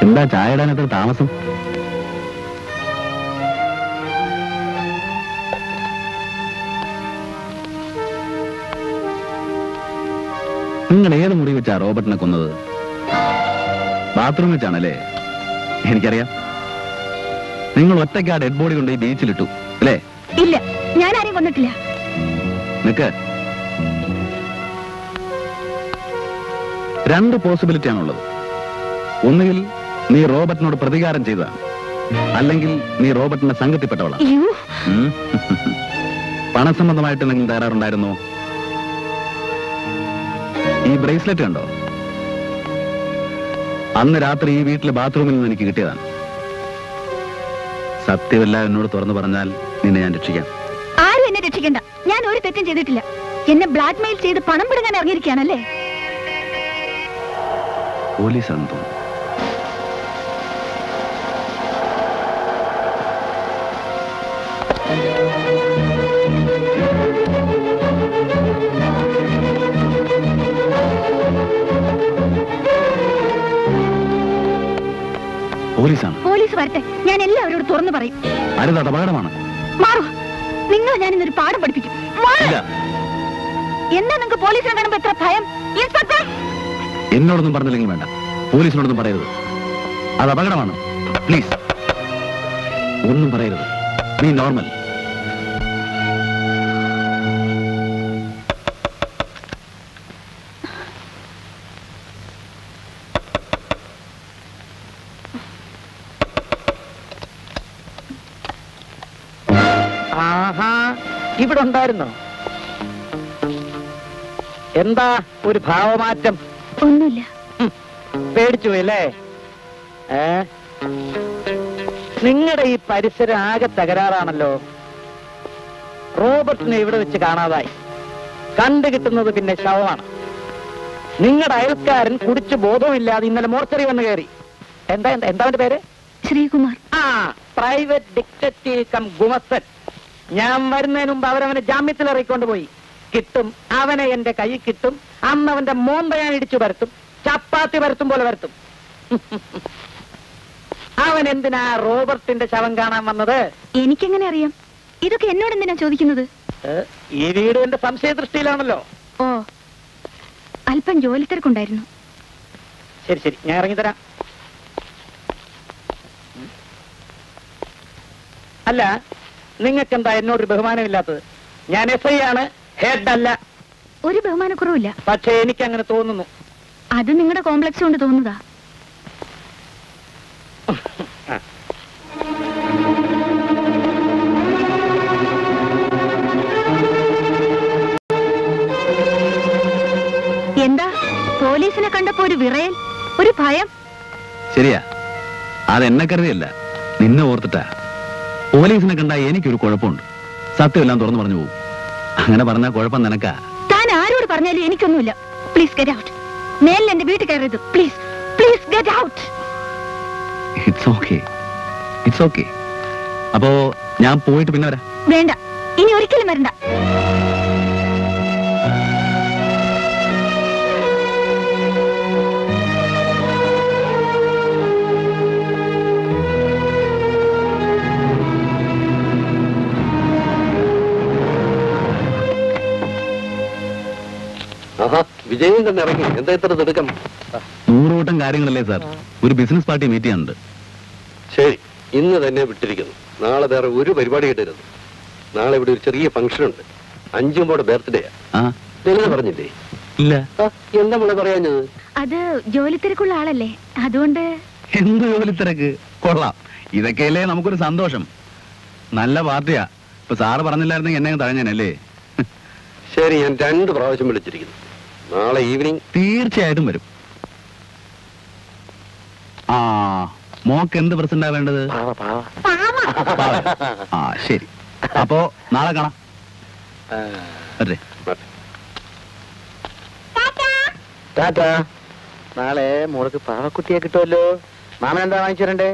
എന്താ ചായ ഇടാൻ എത്ര താമസം? നിങ്ങൾ ഏത് മുറി വെച്ചാ റോബർട്ടിനെ കൊന്നത്? ബാത്റൂം വെച്ചാണല്ലേ? എനിക്കറിയാം. നിങ്ങൾ ഒറ്റയ്ക്ക് ആ ഡെഡ് ബോഡി കൊണ്ട് ഈ ബീച്ചിലിട്ടു അല്ലേ?
ഇല്ല, ഞാൻ ആരെയും കൊന്നിട്ടില്ല.
നിക്ക്. രണ്ട് പോസിബിലിറ്റി ആണുള്ളത്. ഒന്നുകിൽ നീ റോബർട്ടിനോട് പ്രതികാരം ചെയ്തതാണ്, അല്ലെങ്കിൽ നീ റോബർട്ടിന്റെ സംഘത്തിൽപ്പെട്ടവളാണ്. പണസംബന്ധമായിട്ട് എന്തെങ്കിലും തകരാറുണ്ടായിരുന്നോ? ഈ ബ്രേസ്ലെറ്റ് കണ്ടോ? അന്ന് രാത്രി ഈ വീട്ടിലെ ബാത്റൂമിൽ നിന്ന് എനിക്ക് കിട്ടിയതാണ്. സത്യമെല്ലാം എന്നോട് തുറന്നു പറഞ്ഞാൽ നിന്നെ ഞാൻ രക്ഷിക്കാം.
ആരും എന്നെ രക്ഷിക്കണ്ട. ഞാൻ ഒരു തെറ്റും ചെയ്തിട്ടില്ല. എന്നെ ബ്ലാക്ക് മെയിൽ ചെയ്ത് പണം പിടുങ്ങാൻ ഇറങ്ങിയിരിക്കുകയാണല്ലേ?
പോലീസാണെന്ന് തോന്നുന്നു.
പോലീസ് വരട്ടെ, ഞാൻ എല്ലാവരോടും തുറന്നു പറയും.
അരുത്, അത് അപകടമാണ്.
മാറൂ. നിങ്ങൾ ഞാൻ ഇന്നൊരു പാഠം പഠിപ്പിക്കും. എന്താ നിങ്ങൾക്ക് പോലീസിനെ കാണുമ്പോ എത്ര ഭയം? ഇൻസ്പെക്ടർ,
എന്നോടൊന്നും പറഞ്ഞില്ലെങ്കിൽ വേണ്ട, പോലീസിനോടൊന്നും പറയരുത്. അത് അപകടമാണ്. പ്ലീസ് ഒന്നും പറയരുത്. നീ നോർമൽ.
ആഹാ, ഇവിടെ ഉണ്ടായിരുന്നോ? എന്താ ഒരു ഭാവമാറ്റം?
ഒന്നുമില്ല.
പേടിച്ചു പോയല്ലേ? നിങ്ങളുടെ ഈ പരിസരം ആകെ തകരാറാണല്ലോ. റോബർട്ടിനെ ഇവിടെ വെച്ച് കാണാതായി. കണ്ടു കിട്ടുന്നത് പിന്നെ ശവമാണ്. നിങ്ങളുടെ അയൽക്കാരൻ കുടിച്ച് ബോധവുമില്ലാതെ ഇന്നലെ മോർച്ചറി വന്ന് കയറി. എന്താ അവന്റെ പേര്?
ശ്രീകുമാർ.
ആ, പ്രൈവറ്റ് ഡിറ്റക്റ്റീവ് കം ഗുമസ്തൻ. ഞാൻ വരുന്നതിന് മുമ്പ് അവരവനെ ജാമ്യത്തിൽ ഇറക്കിക്കൊണ്ട് പോയി. കിട്ടും, അവനെ എന്റെ കൈ കിട്ടും. അന്ന് അവന്റെ മോന്ത ഞാൻ ഇടിച്ചു വരത്തും, ചപ്പാത്തി വരത്തും പോലെ വരത്തും. അവൻ എന്തിനാ റോബർട്ടിന്റെ ശവം കാണാൻ വന്നത്?
എനിക്കെങ്ങനെ അറിയാം? ഇതൊക്കെ എന്നോട് എന്തിനാ ചോദിക്കുന്നത്?
ഈ വീട് എന്റെ സംശയദൃഷ്ടിയിലാണല്ലോ.
ഓ, അല്പം ജോലി തിരക്കുണ്ടായിരുന്നു.
ശരി ശരി, ഞാൻ ഇറങ്ങിത്തരാം. അല്ല, നിങ്ങൾക്കെന്താ എന്നോടൊരു ബഹുമാനമില്ലാത്തത്? ഞാൻ SI ആണ്, ഹെഡ് അല്ല.
ഒരു ബഹുമാനക്കുറവില്ല.
പക്ഷേ എനിക്ക് അങ്ങനെ തോന്നുന്നു.
അത് നിങ്ങളുടെ കോംപ്ലക്സ് കൊണ്ട് തോന്നുന്നതാ. എന്താ പോലീസിനെ കണ്ടപ്പോ ഒരു വിറയൽ, ഒരു ഭയം?
ശരിയാ, അതെന്നെ കരുതിയല്ല, നിന്നെ ഓർത്തിട്ടാ. പോലീസിനെ കണ്ടാ എനിക്കൊരു കുഴപ്പമുണ്ട്. സത്യമെല്ലാം തുറന്നു പറഞ്ഞു പോകും. അങ്ങനെ പറഞ്ഞാൽ കുഴപ്പം നിനക്കാ.
താൻ ആരോട് പറഞ്ഞാലും എനിക്കൊന്നുമില്ല. Please get out. മേലിൽ എന്റെ വീട്ടിൽ കയറരുത്. Please please get out.
It's okay, it's okay. അപ്പോ ഞാൻ പോയിട്ട് പിന്നെ വരാം.
വേണ്ട, ഇനി ഒരിക്കലും വരണ്ട.
വിജയം തന്നെ ഇറങ്ങി. എന്താ ഇത്ര തിടുക്കം?
100 കൂട്ടം കാര്യങ്ങളല്ലേ സാർ. ഒരു ബിസിനസ് പാർട്ടി മീറ്റ് ചെയ്യാനുണ്ട്.
ശരി, ഇന്ന് തന്നെ വിട്ടിരിക്കുന്നു. നാളെ വേറെ ഒരു പരിപാടി കിട്ടരുത്. നാളെ ഇവിടെ ഒരു ചെറിയ ഫംഗ്ഷൻ ഉണ്ട്. 5 ബർത്ത്ഡേയാ. ലളിത പറഞ്ഞില്ലേ?
ഇല്ല.
എന്താ മോളെ പറയാഞ്ഞത്?
അത് ജോലി തിരക്കുള്ള ആളല്ലേ, അതുകൊണ്ട്.
എന്ത് ജോലി തിരക്ക്? കൊള്ളാം, ഇതൊക്കെയല്ലേ നമുക്കൊരു സന്തോഷം. നല്ല പാർട്ടിയാ. ഇപ്പൊ സാറ് പറഞ്ഞില്ലായിരുന്നെങ്കിൽ എന്നെ തഴഞ്ഞാനല്ലേ.
ശരി, ഞാൻ 2 പ്രാവശ്യം വിളിച്ചിരിക്കുന്നു. നാളെ ഈവനിങ്
തീർച്ചയായിട്ടും വരും. ആ, മോക്ക് എന്ത് പ്രസന്റാ വേണ്ടത്? ആ ശരി, അപ്പോ നാളെ കാണാം. അതെ,
ടാറ്റാ. നാളെ മോൾക്ക് പാവക്കുട്ടിയെ കിട്ടുമല്ലോ. മാമൻ എന്താ വാങ്ങിച്ചു തരണ്ടേ?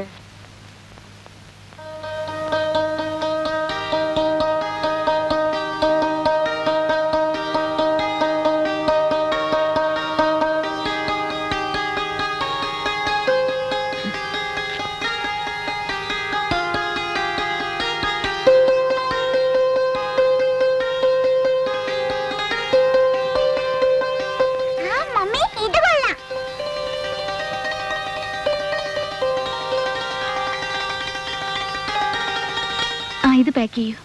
ഇത് പാക്ക് ചെയ്യൂ.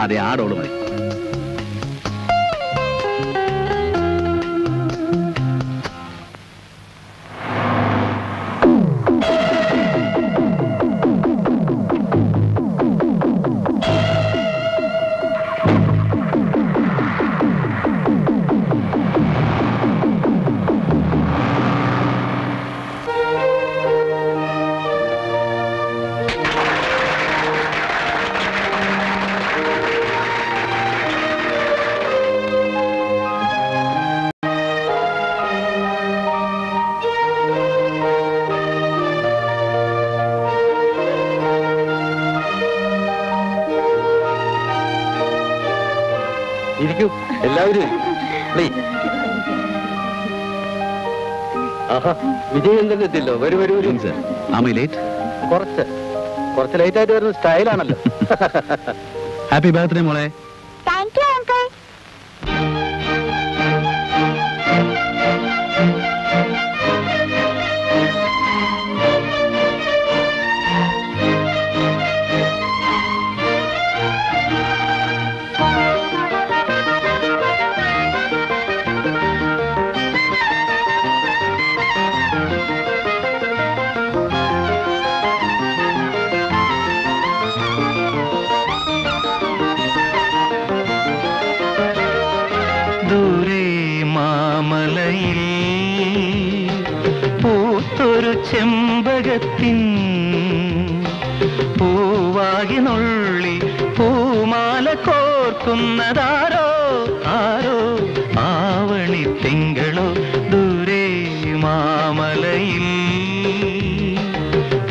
അതെ, ആടോള് മതി.
എല്ലാവരും ആഹാ വിജയചന്ദ്രൻ എത്തില്ലോ. വരൂ വരൂ വരൂ. കുറച്ച് ലേറ്റ് ആയിട്ട് വരുന്ന സ്റ്റൈലാണല്ലോ.
ഹാപ്പി ബർത്ത്ഡേ മോളെ.
Thank you uncle.
ചെമ്പകത്തിൻ പൂവാകി നുള്ളി പൂമാല കോർക്കുന്നതാരോ ആരോ ആവണി തിങ്കളോ ദൂരെ മാമലയിൽ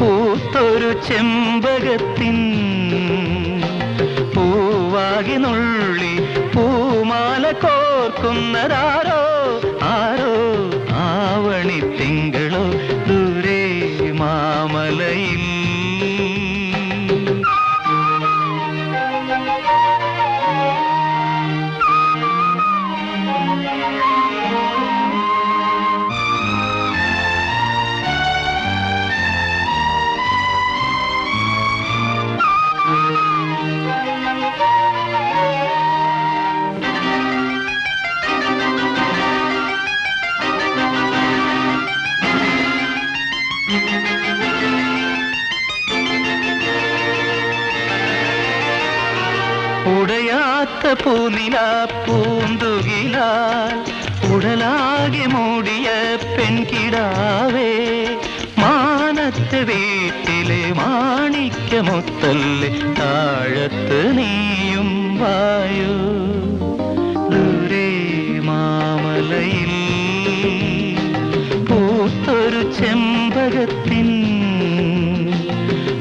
പൂത്തൊരു ചെമ്പകത്തിൻ പൂവാകി നുള്ളി പൂമാല കോർക്കുന്നതാരോ ആരോ ആവണി തിങ്കളോ ദൂരെ മാമലയിൽ. ഉടയാത്ത പൂനില പൂന്തുകിലാൽ ഉടലാകെ മൂടിയ പെൺകിടാവേ മാനത്തെ വീട്ടിലെ മാണിക്യമുത്തല്ലേ താഴത്ത് നീയും വായു ദൂരെ മാമലയിൽ പൂത്തൊരു ചെമ്പകത്തിൻ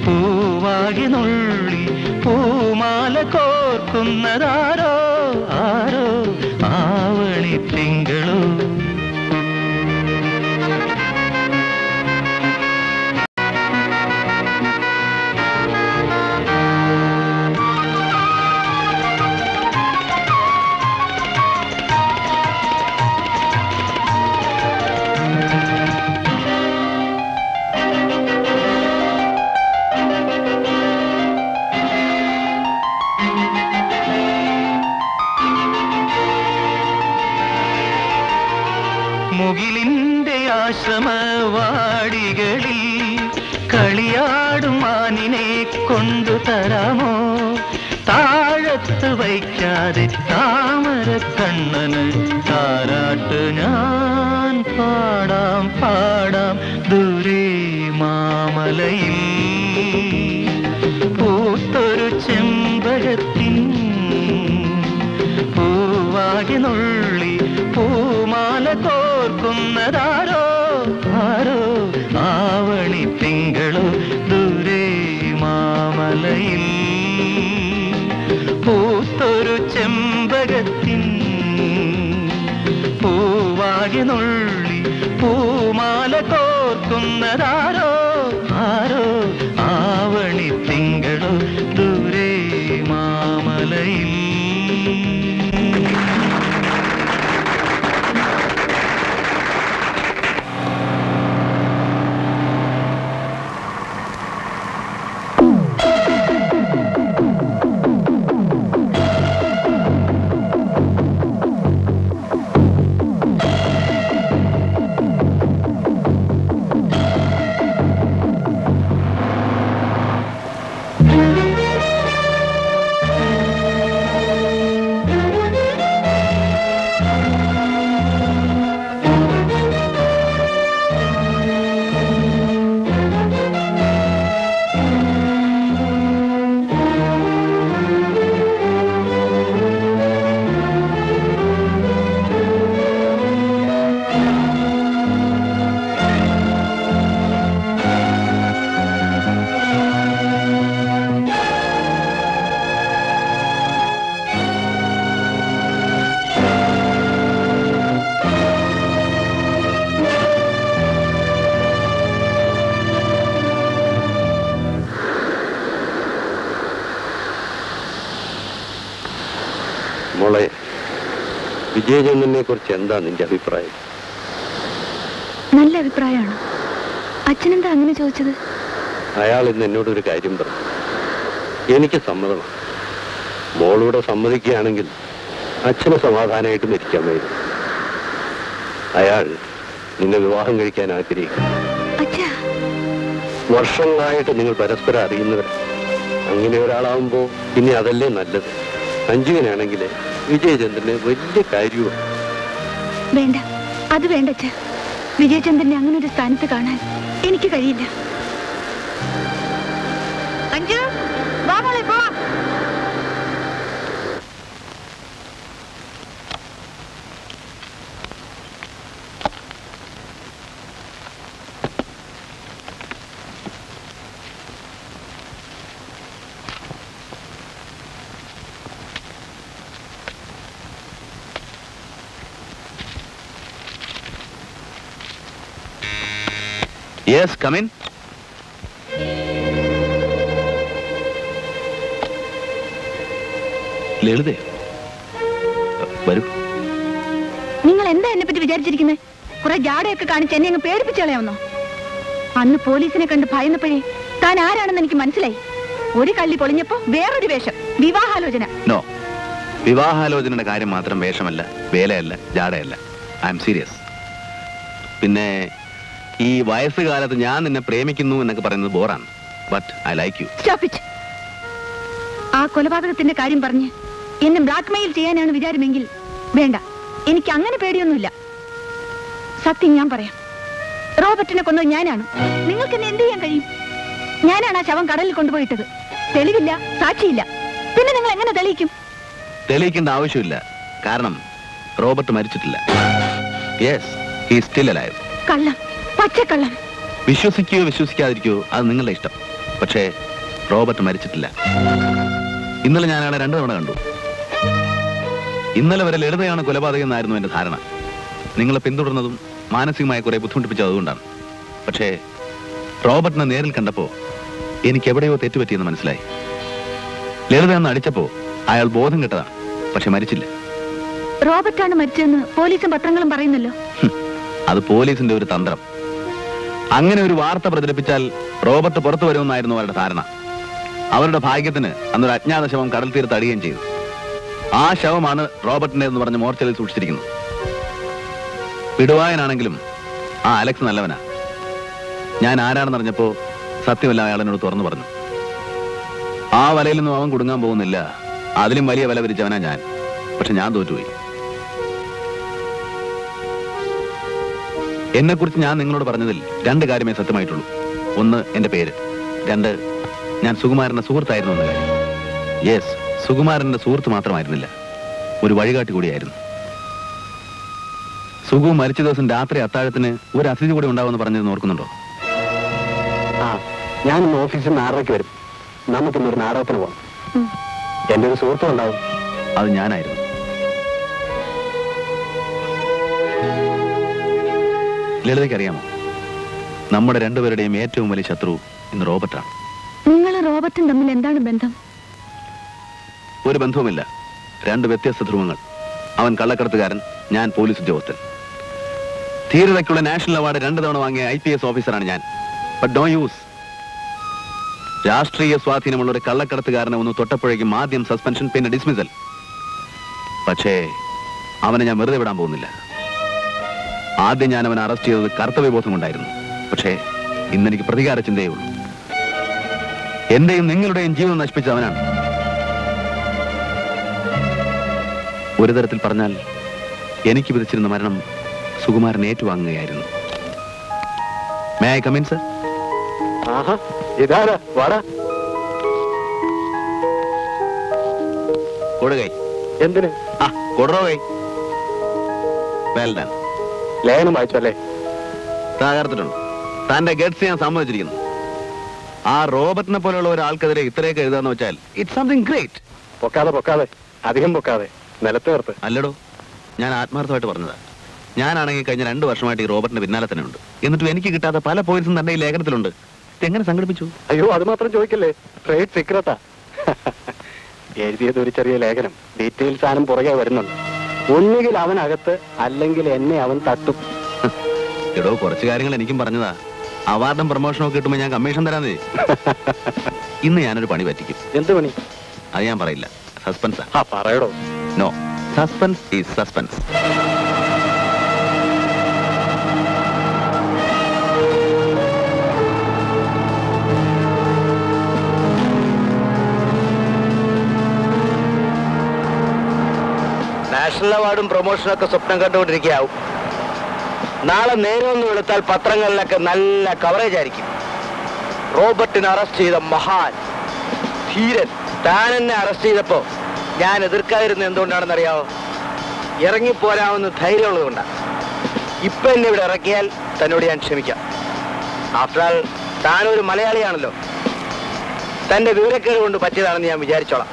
പൂവാകി നുള്ളി പൂമാല കോർക്കുന്നതാരോ ആരോ ആവണി തിങ്കളോ. മുകിലിന്റെ ആശ്രമവാടികളിൽ കളിയാടും മാനിനെ കൊണ്ടു തരാമോ താഴത്ത് വയ്ക്കാതെ താമര കണ്ണന് താരാട്ട് ഞാൻ പാടാം പാടാം ദൂരെ മാമലയിൽ പൂത്തൊരു ചെമ്പകത്തിൻ പൂവാകി നുള്ളി പൂമാല കോർക്കുന്നതാരോ ആരോ ആവണി തിങ്കളോ ദൂരെ മാമലയിൽ പൂത്തൊരു ചെമ്പകത്തിൻ പൂവാകി നുള്ളി പൂമാല കോർക്കുന്നതാരോ ആരോ ആവണി തിങ്കളോ ദൂരെ മാമലയിൽ.
വിജയചന്ദ്രനെ കുറിച്ച് എന്താ നിന്റെ അഭിപ്രായം?
നല്ല അഭിപ്രായമാണ്. അച്ഛനെന്താ അങ്ങനെ ചോദിച്ചത്?
അയാൾ ഇന്ന് എന്നോടൊരു കാര്യം പറഞ്ഞു. എനിക്ക് സമ്മതമാണ്. മോളൂടെ സമ്മതിക്കുകയാണെങ്കിൽ അച്ഛന് സമാധാനമായിട്ട് മരിക്കാമായിരുന്നു. അയാൾ നിന്നെ വിവാഹം കഴിക്കാൻ ആഗ്രഹിക്കുന്നു. വർഷങ്ങളായിട്ട് നിങ്ങൾ പരസ്പരം അറിയുന്നവർ. അങ്ങനെ ഒരാളാവുമ്പോ പിന്നെ അതല്ലേ നല്ലത്. സഞ്ജുവിനാണെങ്കിൽ വിജയചന്ദ്രന് വലിയ കാര്യമാണ്.
വേണ്ട, അത് വേണ്ട അച്ഛാ. വിജയചന്ദ്രനെ അങ്ങനെ ഒരു സ്ഥാനത്ത് കാണാൻ എനിക്ക് കഴിയില്ല. അഞ്ജു, വാ മോളെ, പോ.
Yes, come in. ലളിതേ, വരൂ.
നിങ്ങൾ എന്താ എന്നെ പറ്റി വിചാരിച്ചിരിക്കുന്നത്? കുറെ ജാടയൊക്കെ കാണിച്ച് എന്നെ അങ്ങ് പേടിപ്പിച്ചു കളയാവുന്നോ? അന്ന് പോലീസിനെ കണ്ട് ഭയന്നപ്പോഴേ താൻ ആരാണെന്ന് എനിക്ക് മനസ്സിലായി. ഒരു കള്ളി പൊളിഞ്ഞപ്പോ വേറൊരു വേഷം, വിവാഹാലോചന.
നോ, വിവാഹാലോചനയുടെ കാര്യം മാത്രം വേഷമല്ല, വേലയല്ല, ജാടയല്ല. I am serious. പിന്നെ ഈ വയസ്സുകാലത്ത് ഞാൻ നിന്നെ പ്രേമിക്കുന്നു എന്നൊക്കെ പറയുന്നത് ബോറാണ്. But I like you.
Stop it. ആ കൊലപാതകത്തിന്റെ കാര്യം പറഞ്ഞ് എന്നെ ബ്ലാക്ക് മെയിൽ ചെയ്യാനാണ് വിചാരമെങ്കിൽ വേണ്ട, എനിക്ക് അങ്ങനെ പേടിയൊന്നുമില്ല. സത്യം ഞാൻ പറയാം, റോബർട്ടിനെ കൊന്നത് ഞാനാണ്. നിങ്ങൾക്ക് എന്നെ എന്ത് ചെയ്യാൻ കഴിയും? ഞാനാണ് ആ ശവം കടലിൽ കൊണ്ടുപോയിട്ടത്. തെളിവില്ല, സാക്ഷിയില്ല. പിന്നെ നിങ്ങൾ എങ്ങനെ തെളിയിക്കും?
തെളിയിക്കേണ്ട ആവശ്യമില്ല. കാരണം റോബർട്ട് മരിച്ചിട്ടില്ല. Yes, he is still alive.
കള്ളം, പച്ചക്കള്ളം.
വിശ്വസിക്കുകയോ വിശ്വസിക്കാതിരിക്കുകയോ അത് നിങ്ങളുടെ ഇഷ്ടം. പക്ഷേ റോബർട്ട് മരിച്ചിട്ടില്ല. ഇന്നലെ ഞാൻ അയാളെ 2 തവണ കണ്ടു. ഇന്നലെ വരെ ലളിതയാണ് കൊലപാതകം എന്നായിരുന്നു എന്റെ ധാരണ. നിങ്ങളെ പിന്തുടർന്നതും മാനസികമായി കുറെ ബുദ്ധിമുട്ടിപ്പിച്ചത് അതുകൊണ്ടാണ്. പക്ഷേ റോബർട്ടിനെ നേരിൽ കണ്ടപ്പോ എനിക്ക് എവിടെയോ തെറ്റുപറ്റിയെന്ന് മനസ്സിലായി. ലളിത എന്ന് അടിച്ചപ്പോ അയാൾ ബോധം കെട്ടതാണ്, പക്ഷെ മരിച്ചില്ല.
റോബർട്ടാണ് മരിച്ചതെന്ന് പോലീസും പത്രങ്ങളും പറയുന്നല്ലോ.
അത് പോലീസിന്റെ ഒരു തന്ത്രം. അങ്ങനെ ഒരു വാർത്ത പ്രചരിപ്പിച്ചാൽ റോബർട്ട് പുറത്തു വരുമെന്നായിരുന്നു അവരുടെ ധാരണ. അവരുടെ ഭാഗ്യത്തിന് അന്നൊരു അജ്ഞാത ശവം കടൽ തീരത്ത് അടിയുകയും ചെയ്തു. ആ ശവമാണ് റോബർട്ടിന്റെ എന്ന് പറഞ്ഞ് മോർച്ചറിൽ സൂക്ഷിച്ചിരിക്കുന്നത്. വിടുവായനാണെങ്കിലും ആ അലക്സ് നല്ലവനാ. ഞാൻ ആരാണെന്നറിഞ്ഞപ്പോ സത്യമല്ല അയാൾ എന്നോട് തുറന്നു പറഞ്ഞു. ആ വലയിലൊന്നും അവൻ കുടുങ്ങാൻ പോകുന്നില്ല, അതിലും വലിയ വില വിരിച്ചവനാ ഞാൻ. പക്ഷെ ഞാൻ തോറ്റുപോയി. എന്നെ കുറിച്ച് ഞാൻ നിങ്ങളോട് പറഞ്ഞതിൽ 2 കാര്യമേ സത്യമായിട്ടുള്ളൂ. 1, എന്റെ പേര്. 2, ഞാൻ സുകുമാരന്റെ സുഹൃത്തായിരുന്നു എന്ന കാര്യം. യെസ്, സുകുമാരന്റെ സുഹൃത്ത് മാത്രമായിരുന്നില്ല, ഒരു വഴികാട്ടി കൂടിയായിരുന്നു. സുഗു മരിച്ച ദിവസം രാത്രി അത്താഴത്തിന് ഒരു അതിഥി കൂടി ഉണ്ടാവുമെന്ന് പറഞ്ഞത് ഓർക്കുന്നുണ്ടോ?
ഞാൻ ഇന്ന് ഓഫീസിൽ നിന്ന് 6:30 വരും. നമുക്കിന്നൊരു നാടകത്തിന് പോകാം. എന്റെ ഒരു സുഹൃത്തും ഉണ്ടാവും.
അത് ഞാനായിരുന്നു. ലളിതയ്ക്ക് അറിയാമോ, നമ്മുടെ 2 പേരുടെയും ഏറ്റവും വലിയ ശത്രു ഇന്ന് റോബർട്ടാണ്.
നിങ്ങൾ റോബർട്ടും തമ്മിൽ എന്താണ് ബന്ധം?
ഒരു ബന്ധവുമില്ല. 2 വ്യത്യസ്ത ധ്രുവങ്ങൾ. അവൻ കള്ളക്കടത്തുകാരൻ, ഞാൻ പോലീസ് ഉദ്യോഗസ്ഥൻ. ധീരതയ്ക്കുള്ള നാഷണൽ അവാർഡ് 2 തവണ വാങ്ങിയ IPS ഓഫീസറാണ് ഞാൻ. But don't use. രാഷ്ട്രീയ സ്വാധീനമുള്ള ഒരു കള്ളക്കടത്തുകാരനെ ഒന്ന് തൊട്ടപ്പോഴേക്കും ആദ്യം സസ്പെൻഷൻ, പിന്നെ ഡിസ്മിസൽ. പക്ഷേ അവനെ ഞാൻ വെറുതെ വിടാൻ പോകുന്നില്ല. ആദ്യം ഞാൻ അവനെ അറസ്റ്റ് ചെയ്തത് കർത്തവ്യബോധം കൊണ്ടായിരുന്നു. പക്ഷേ ഇന്നെനിക്ക് പ്രതികാര ചിന്തയേ ഉള്ളൂ. എന്റെയും നിങ്ങളുടെയും ജീവിതം നശിപ്പിച്ച അവനാണ്. ഒരു തരത്തിൽ പറഞ്ഞാൽ എനിക്ക് വിധിച്ചിരുന്ന മരണം സുകുമാരൻ ഏറ്റുവാങ്ങുകയായിരുന്നു. May I come in sir? കൊടുകൈ.
എന്തിന്?
കൊടുറോകൈ. Well done.
ലേഖനം വായിച്ചല്ലേ?
തകർത്തിട്ടുണ്ട്. തന്റെ ഗഡ്സ് ഞാൻ സമ്മതിച്ചിരിക്കുന്നു. ആ റോബർട്ടിനെ പോലെയുള്ള ഒരാൾക്കെതിരെ ഇത്രയൊക്കെ എഴുതാന്ന് വെച്ചാൽ ഇറ്റ്സ് സംതിങ് ഗ്രേറ്റ്.
പൊക്കാതെ അധികം പൊക്കാതെ നിലത്ത് നിർത്ത്.
അല്ലടോ, ഞാൻ ആത്മാർത്ഥമായിട്ട് പറഞ്ഞതാ. ഞാനാണെങ്കിൽ കഴിഞ്ഞ 2 വർഷമായിട്ട് ഈ റോബർട്ടിന്റെ പിന്നാലെ തന്നെ ഉണ്ട്. എന്നിട്ടും എനിക്ക് കിട്ടാത്ത പല പോയിന്റ്സും തന്റെ ഈ ലേഖനത്തിലുണ്ട്. ഇതെങ്ങനെ സംഘടിപ്പിച്ചു?
അയ്യോ, അത് മാത്രം ചോദിക്കല്ലേ, ട്രേഡ് സീക്രട്ടാ. എഴുതിയത് ഒരു ചെറിയ ലേഖനം, ഡീറ്റെയിൽസ് ആനും പുറകെ വരുന്നുണ്ട്. ഒന്നുകിൽ അവനകത്ത്, അല്ലെങ്കിൽ എന്നെ അവൻ തട്ടും.
എടോ, കുറച്ച് കാര്യങ്ങൾ എനിക്കും പറഞ്ഞതാ. അവാർഡും പ്രൊമോഷനും ഒക്കെ കിട്ടുമ്പോ ഞാൻ കമ്മീഷൻ തരാന്നേ. ഇന്ന് ഞാനൊരു പണി പറ്റിക്കും.
എന്ത് പണി?
അത് ഞാൻ പറയില്ല. സസ്പെൻസാ.
പറയടോ.
No, suspense is suspense.
National അവാർഡും പ്രൊമോഷനും ഒക്കെ സ്വപ്നം കണ്ടുകൊണ്ടിരിക്കുകയാവും. നാളെ നേരമൊന്നും എടുത്താൽ പത്രങ്ങളിലൊക്കെ നല്ല കവറേജ് ആയിരിക്കും. റോബർട്ടിനെ അറസ്റ്റ് ചെയ്ത മഹാൻ ധീരൻ താൻ എന്നെ അറസ്റ്റ് ചെയ്തപ്പോ ഞാൻ എതിർക്കാതിരുന്നത് എന്തുകൊണ്ടാണെന്നറിയാവോ? ഇറങ്ങിപ്പോരാമെന്ന് ധൈര്യമുള്ളതുകൊണ്ടാണ്. ഇപ്പൊ എന്നെ ഇവിടെ ഇറക്കിയാൽ തന്നോട് ഞാൻ ക്ഷമിക്കാം. ആഫ്റ്റർ ആൾ താനൊരു മലയാളിയാണല്ലോ. തന്റെ വിവരക്കേട് കൊണ്ട് പറ്റിയതാണെന്ന് ഞാൻ വിചാരിച്ചോളാം.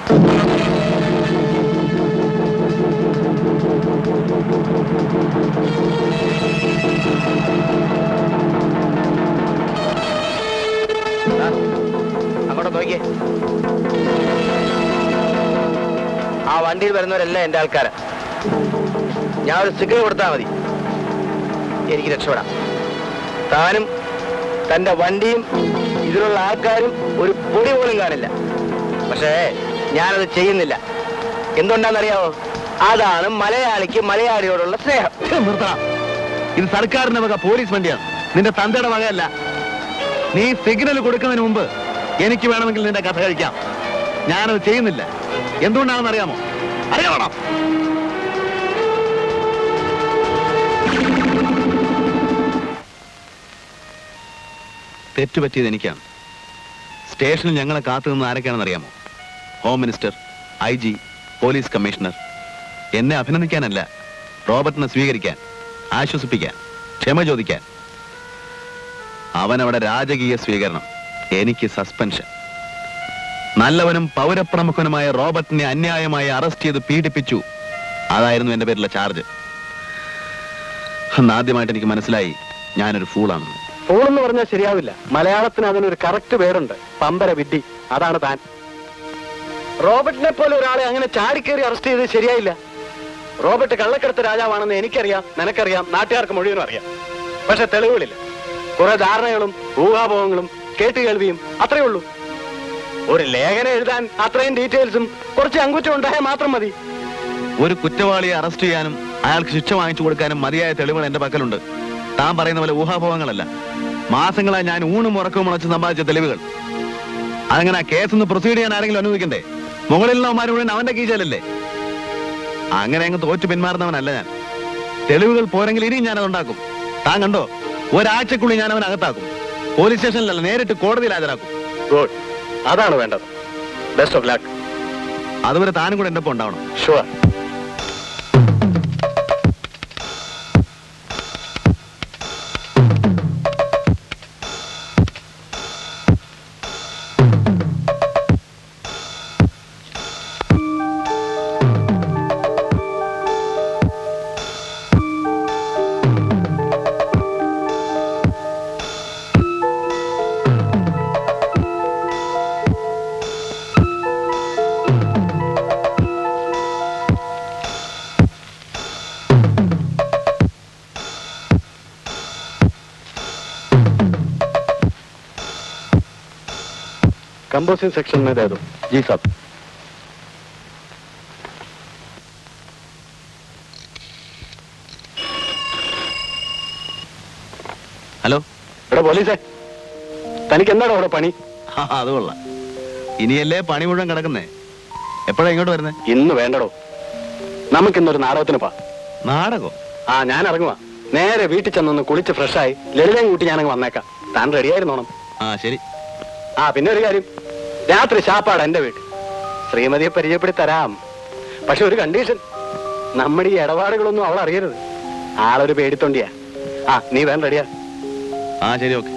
അങ്ങോട്ട് നോക്കിയേ. ആ വണ്ടിയിൽ വരുന്നവരെല്ലാം എന്റെ ആൾക്കാരാ. ഞാൻ ഒരു സിഗ്നൽ കൊടുത്താൽ മതി, എനിക്ക് രക്ഷപ്പെടാം. താനും തന്റെ വണ്ടിയും ഇതിലുള്ള ആൾക്കാരും ഒരു പൊടി പോലും കാണില്ല. പക്ഷേ ഞാനത് ചെയ്യുന്നില്ല. എന്തുകൊണ്ടാണെന്നറിയാവോ? അതാണ് മലയാളിക്ക് മലയാളിയോടുള്ള സ്നേഹം.
നിർത്തണം. ഇത് സർക്കാരിന്റെ വക പോലീസ് വണ്ടിയാണ്, നിന്റെ തന്തയുടെ വകയല്ല. നീ സിഗ്നൽ കൊടുക്കുന്നതിന് മുമ്പ് എനിക്ക് വേണമെങ്കിൽ നിന്റെ കഥ കഴിക്കാം. ഞാനത് ചെയ്യുന്നില്ല. എന്തുകൊണ്ടാണെന്ന് അറിയാമോ? അറിയാമോ? തെറ്റുപറ്റിയത് എനിക്കാണ്. സ്റ്റേഷനിൽ ഞങ്ങളെ കാത്തു നിന്ന് ആരൊക്കെയാണെന്ന് അറിയാമോ? Home minister, IG, police commissioner. എന്നെ അഭിനന്ദിക്കാനല്ല, റോബർട്ടിനെ സ്വീകരിക്കാൻ, ആശ്വസിപ്പിക്കാൻ, ക്ഷമ ചോദിക്കാൻ. അവനവിടെ രാജകീയ സ്വീകരണം, എനിക്ക് സസ്പെൻഷൻ. നല്ലവനും പൗരപ്രമുഖനുമായ റോബർട്ടിനെ അന്യായമായി അറസ്റ്റ് ചെയ്ത് പീഡിപ്പിച്ചു. അതായിരുന്നു എന്റെ പേരിലുള്ള ചാർജ്. അന്ന് ആദ്യമായിട്ട് എനിക്ക് മനസ്സിലായി ഞാനൊരു ഫൂളാണെന്ന്.
ഫൂളെന്ന് പറഞ്ഞാൽ ശരിയാവില്ല. മലയാളത്തിന് അതിനൊരു കറക്റ്റ് പേരുണ്ട്, പമ്പര വിഡ്ഢി. അതാണ് താൻ. റോബർട്ടിനെ പോലെ ഒരാളെ അങ്ങനെ ചാടിക്കേറി അറസ്റ്റ് ചെയ്ത് ശരിയായില്ല. റോബർട്ട് കള്ളക്കടത്ത് രാജാവാണെന്ന് എനിക്കറിയാം, നിനക്കറിയാം, നാട്ടുകാർക്ക് മുഴുവനും അറിയാം. പക്ഷെ തെളിവുകളില്ല. കുറെ ധാരണകളും ഊഹാപോഹങ്ങളും കേട്ടുകേൾവിയും അത്രയേ ഉള്ളൂ. ഒരു ലേഖനം എഴുതാൻ അത്രയും ഡീറ്റെയിൽസും കുറച്ച് അങ്കുറ്റം ഉണ്ടായാൽ മാത്രം മതി.
ഒരു കുറ്റവാളിയെ അറസ്റ്റ് ചെയ്യാനും അയാൾക്ക് ശിക്ഷ വാങ്ങിച്ചു കൊടുക്കാനും മതിയായ തെളിവുകൾ എന്റെ പക്കലുണ്ട്. താൻ പറയുന്ന പോലെ ഊഹാപോഹങ്ങളല്ല. മാസങ്ങളായി ഞാൻ ഊണും ഉറക്കവും മുളച്ച് സമ്പാദിച്ച തെളിവുകൾ. അതങ്ങനെ കേസൊന്ന് പ്രൊസീഡ് ചെയ്യാൻ ആരെങ്കിലും അനുവദിക്കണ്ടേ? മുകളിൽ നിന്നവന്മാർ മുഴുവൻ അവന്റെ കീശയിലല്ലേ? അങ്ങനെ അങ്ങ് തോറ്റു പിന്മാറുന്നവനല്ല ഞാൻ. തെളിവുകൾ പോരെങ്കിൽ ഇനിയും ഞാനത് ഉണ്ടാക്കും. താൻ കണ്ടോ, ഒരാഴ്ചക്കുള്ളിൽ ഞാൻ അവനകത്താക്കും. പോലീസ് സ്റ്റേഷനിലല്ല, നേരിട്ട് കോടതിയിൽ ഹാജരാക്കും.
ഗുഡ്, അതാണ് വേണ്ടത്. Best of luck.
അതുവരെ താനും കൂടെ എന്റെ ഒപ്പം ഉണ്ടാവണം.
ഷുവർ. कंपोजिंग सेक्शन में दे दो। जी साहब।
ഹലോ,
ഇവിടെ പോലീസേ, തനിക്ക് എന്താണ് അവിടെ പണി?
അത് കൊള്ളാം. ഇനിയല്ലേ പണി മുഴുവൻ കിടക്കുന്നേ. എപ്പോഴാ ഇങ്ങോട്ട് വരുന്നേ?
ഇന്ന് വേണ്ടടോ, നമുക്കിന്നൊരു നാടകത്തിന് പോവാം.
നാടകോ?
ആ, ഞാൻ ഇറങ്ങുവാ. നേരെ വീട്ടിൽ ചെന്നൊന്ന് കുളിച്ച് ഫ്രഷായി ലളിതയും കൂട്ടി ഞാനങ്ങ് വന്നേക്കാം. താൻ റെഡിയായിരുന്നോണം.
ആ ശരി.
ആ, പിന്നെ ഒരു കാര്യം, രാത്രി ശാപ്പാട് എന്റെ വീട്ടിൽ. ശ്രീമതിയെ പരിചയപ്പെടുത്തി തരാം. പക്ഷെ ഒരു കണ്ടീഷൻ, നമ്മുടെ ഈ ഇടപാടുകളൊന്നും അവൾ അറിയരുത്. ആളൊരു പേടിത്തൊണ്ടിയാ. ആ, നീ വേണ്ട റെഡിയാ.
ആ ശരി, okay.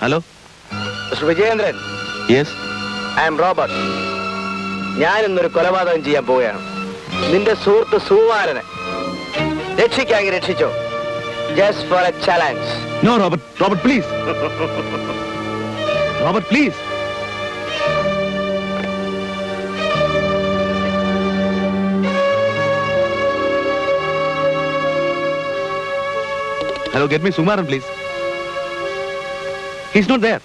Hello,
Mr Vijayendran.
Yes,
I am Robert. ഞാൻ ഇന്നൊരു കൊലപാതകം ചെയ്യാൻ പോവുകയാണ്. നിന്റെ സുഹൃത്ത് സുകുമാരനെ
രക്ഷിക്കാമെങ്കിൽ രക്ഷിച്ചോ. Just for a challenge.
No, Robert. Robert, please. Robert, please. Hello, get me Sumaran, please. He's not there.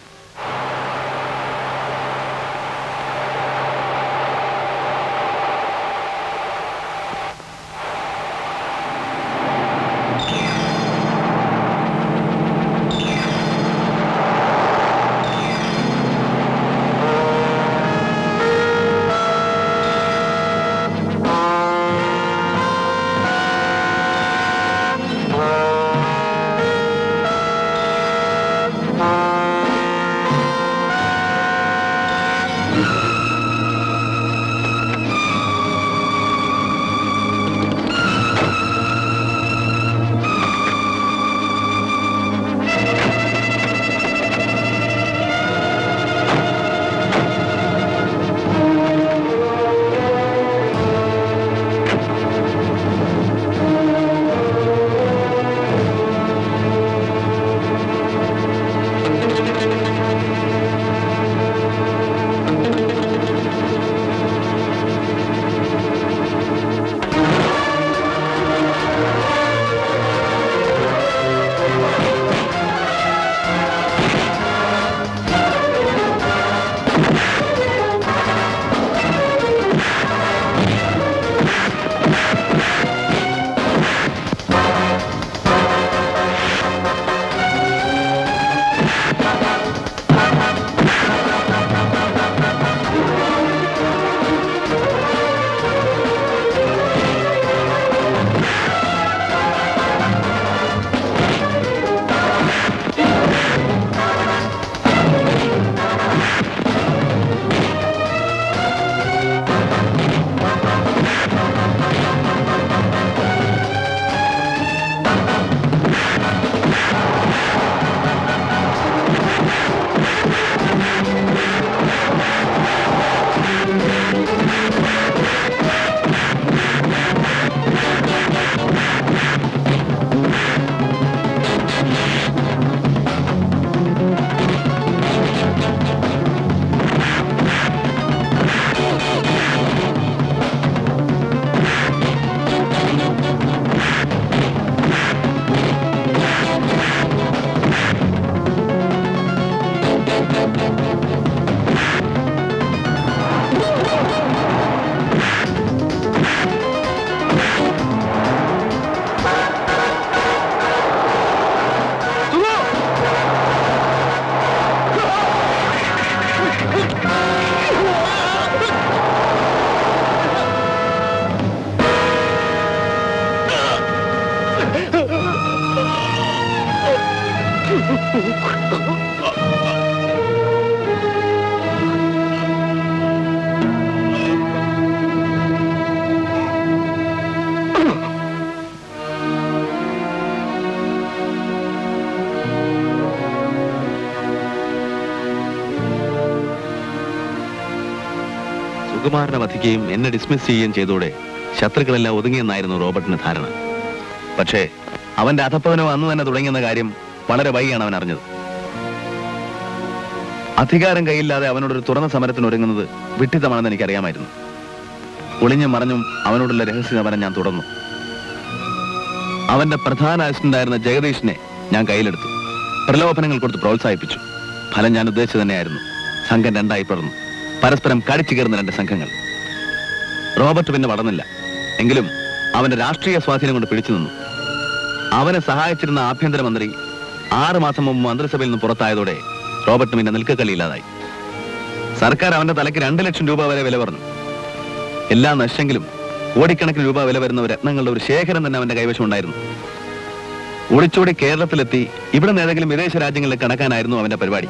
സുകുമാരനെ വധിക്കുകയും എന്നെ ഡിസ്മിസ് ചെയ്യുകയും ചെയ്തോടെ ശത്രുക്കളെല്ലാം ഒതുങ്ങിയെന്നായിരുന്നു റോബർട്ടിന് ധാരണ. പക്ഷേ അവന്റെ അധപ്പതനം അന്ന് തന്നെ തുടങ്ങിയെന്ന കാര്യം വളരെ വൈകിയാണ് അവൻ അറിഞ്ഞത്. അധികാരം കയ്യില്ലാതെ അവനോടൊരു തുറന്ന സമരത്തിന് ഒരുങ്ങുന്നത് വിഡ്ഢിത്തമാണെന്ന് എനിക്കറിയാമായിരുന്നു. ഒളിഞ്ഞും മറഞ്ഞും അവനോടുള്ള രഹസ്യ സമരം ഞാൻ തുടർന്നു. അവന്റെ പ്രധാന അസിസ്റ്റന്റായിരുന്ന ജഗദീഷിനെ ഞാൻ കയ്യിലെടുത്തു. പ്രലോഭനങ്ങൾ കൊടുത്ത് പ്രോത്സാഹിപ്പിച്ചു. ഫലം ഞാൻ ഉദ്ദേശിച്ചു തന്നെയായിരുന്നു. സംഘം രണ്ടായി പിളർന്നു. പരസ്പരം കടിച്ചു കയറുന്ന രണ്ട് സംഘങ്ങൾ. റോബർട്ട് പിന്നെ വളർന്നില്ല. എങ്കിലും അവന്റെ രാഷ്ട്രീയ സ്വാധീനം കൊണ്ട് പിടിച്ചു നിന്നു. അവനെ സഹായിച്ചിരുന്ന ആഭ്യന്തരമന്ത്രി 6 മാസം മുമ്പ് മന്ത്രിസഭയിൽ നിന്ന് പുറത്തായതോടെ റോബർട്ട് പിന്നെ നിൽക്കക്കളിയില്ലാതായി. സർക്കാർ അവന്റെ തലയ്ക്ക് 2 ലക്ഷം രൂപ വരെ വില പറഞ്ഞു. എല്ലാം നശിച്ചെങ്കിലും കോടിക്കണക്കിന് രൂപ വില വരുന്ന രത്നങ്ങളുടെ ഒരു ശേഖരം തന്നെ അവന്റെ കൈവശം ഉണ്ടായിരുന്നു. ഒളിച്ചോടി കേരളത്തിലെത്തി ഇവിടെ നിന്ന് ഏതെങ്കിലും വിദേശ രാജ്യങ്ങളിൽ കടക്കാനായിരുന്നു അവന്റെ പരിപാടി.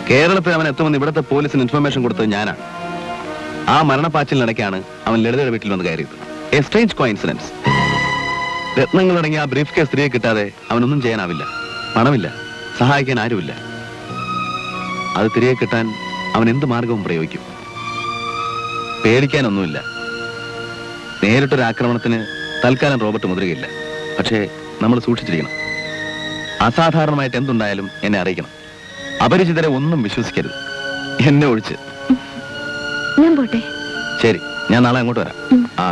കേരളത്തിൽ അവൻ എത്തുമെന്ന് ഇവിടുത്തെ പോലീസിന് ഇൻഫർമേഷൻ കൊടുത്തത് ഞാനാണ്. ആ മരണപ്പാച്ചിലിനിടയ്ക്കാണ് അവൻ ലളിതയുടെ വീട്ടിൽ വന്ന് കയറിയത്. A strange coincidence. രത്നങ്ങളടങ്ങിയ ആ ബ്രീഫ് കേസ് തിരികെ കിട്ടാതെ അവനൊന്നും ചെയ്യാനാവില്ല. പണമില്ല, സഹായിക്കാൻ ആരുമില്ല. അത് തിരികെ കിട്ടാൻ അവൻ എന്ത് മാർഗവും പ്രയോഗിക്കും. പേടിക്കാനൊന്നുമില്ല. നേരിട്ടൊരു ആക്രമണത്തിന് തൽക്കാലം റോബർട്ട് മുദ്രകയില്ല. പക്ഷേ നമ്മൾ സൂക്ഷിച്ചിരിക്കണം. അസാധാരണമായിട്ട് എന്തുണ്ടായാലും എന്നെ അറിയിക്കണം. അപരിചിതരെ ഒന്നും വിശ്വസിക്കരുത്, എന്നെ ഒഴിച്ച്.
ഞാൻ പോട്ടെ.
ശരി, ഞാൻ നാളെ അങ്ങോട്ട് വരാം.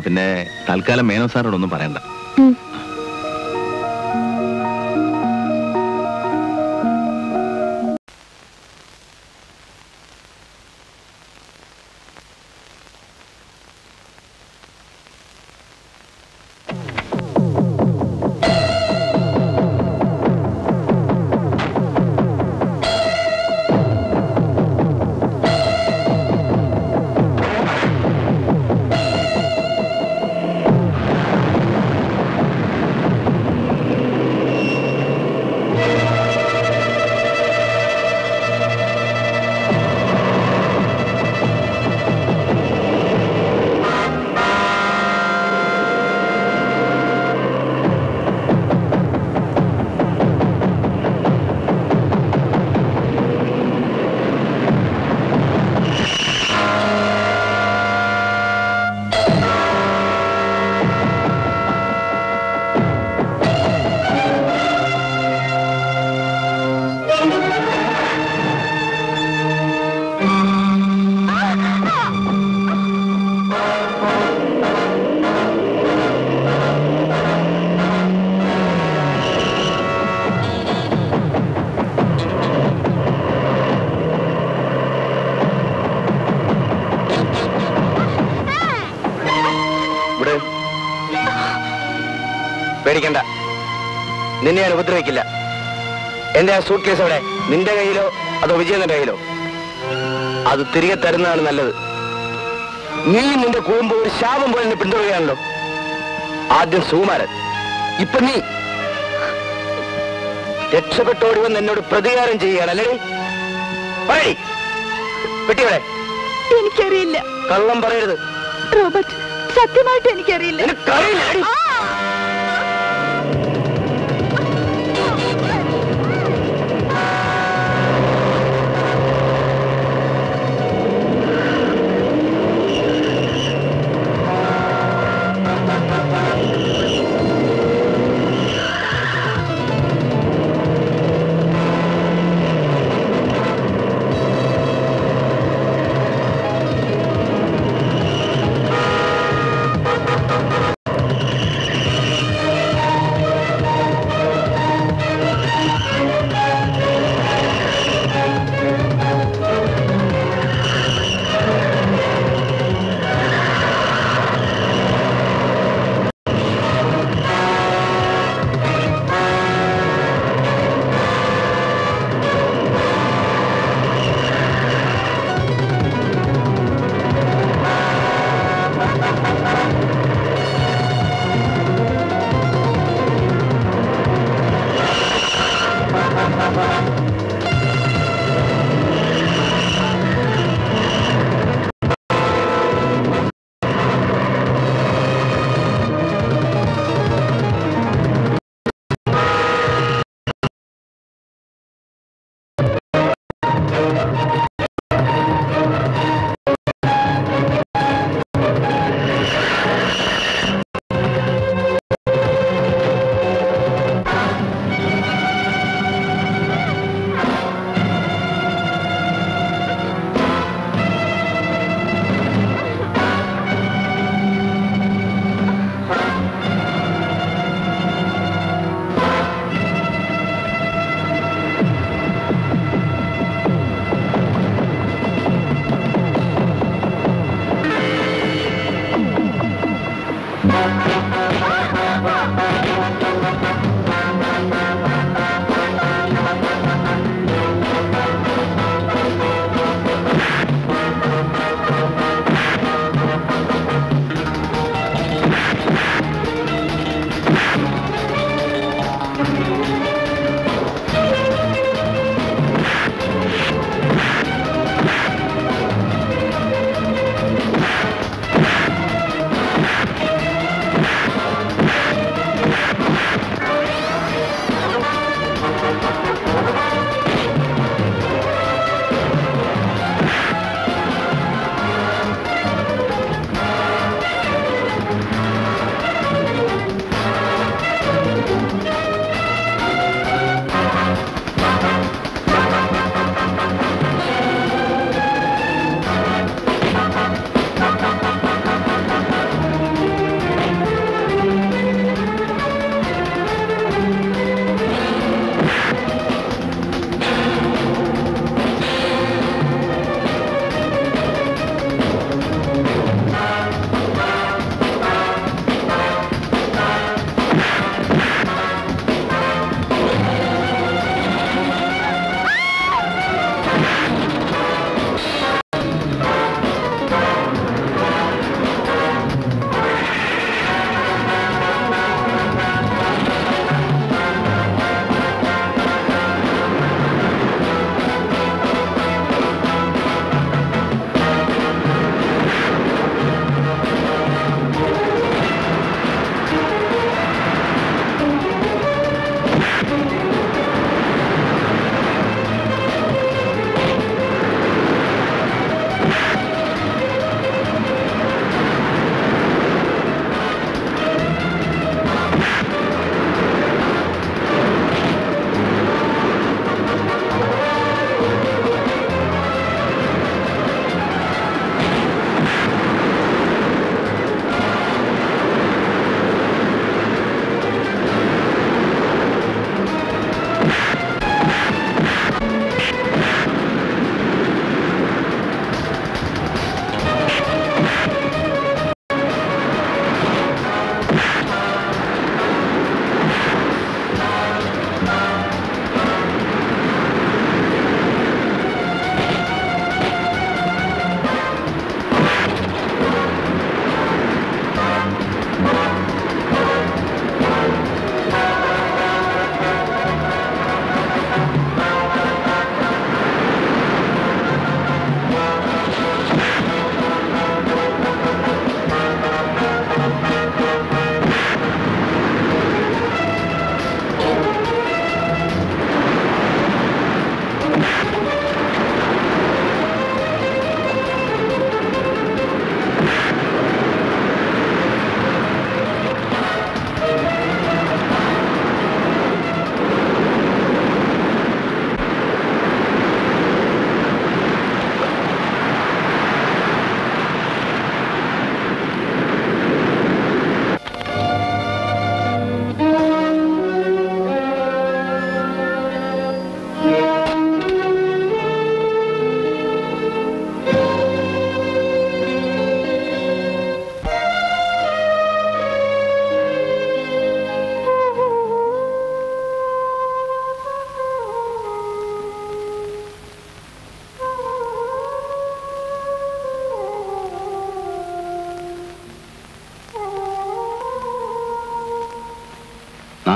പിന്നെ തൽക്കാലം മേനോ സാറോടൊന്നും പറയണ്ട.
പേടിക്കണ്ട, നിന്നെ ഞാൻ ഉപദ്രവിക്കില്ല. എന്റെ ആ സൂട്ട് കേസ് അവിടെ നിന്റെ കയ്യിലോ അതോ വിജയന്റെ കയ്യിലോ? അത് തിരികെ തരുന്നതാണ് നല്ലത്. നീ നിന്റെ കുടുംബം ഒരു ശാപം പോലെ എന്നെ പിന്തുടരുകയാണല്ലോ. ആദ്യം സുകുമാരൻ, ഇപ്പൊ നീ. രക്ഷപ്പെട്ടോടി വന്ന് എന്നോട് പ്രതികാരം ചെയ്യുകയാണല്ലേ? പെട്ടിയോടെ.
എനിക്കറിയില്ല.
കള്ളം പറയരുത്
റോബർട്ട്, സത്യമായിട്ട് എനിക്കറിയില്ല.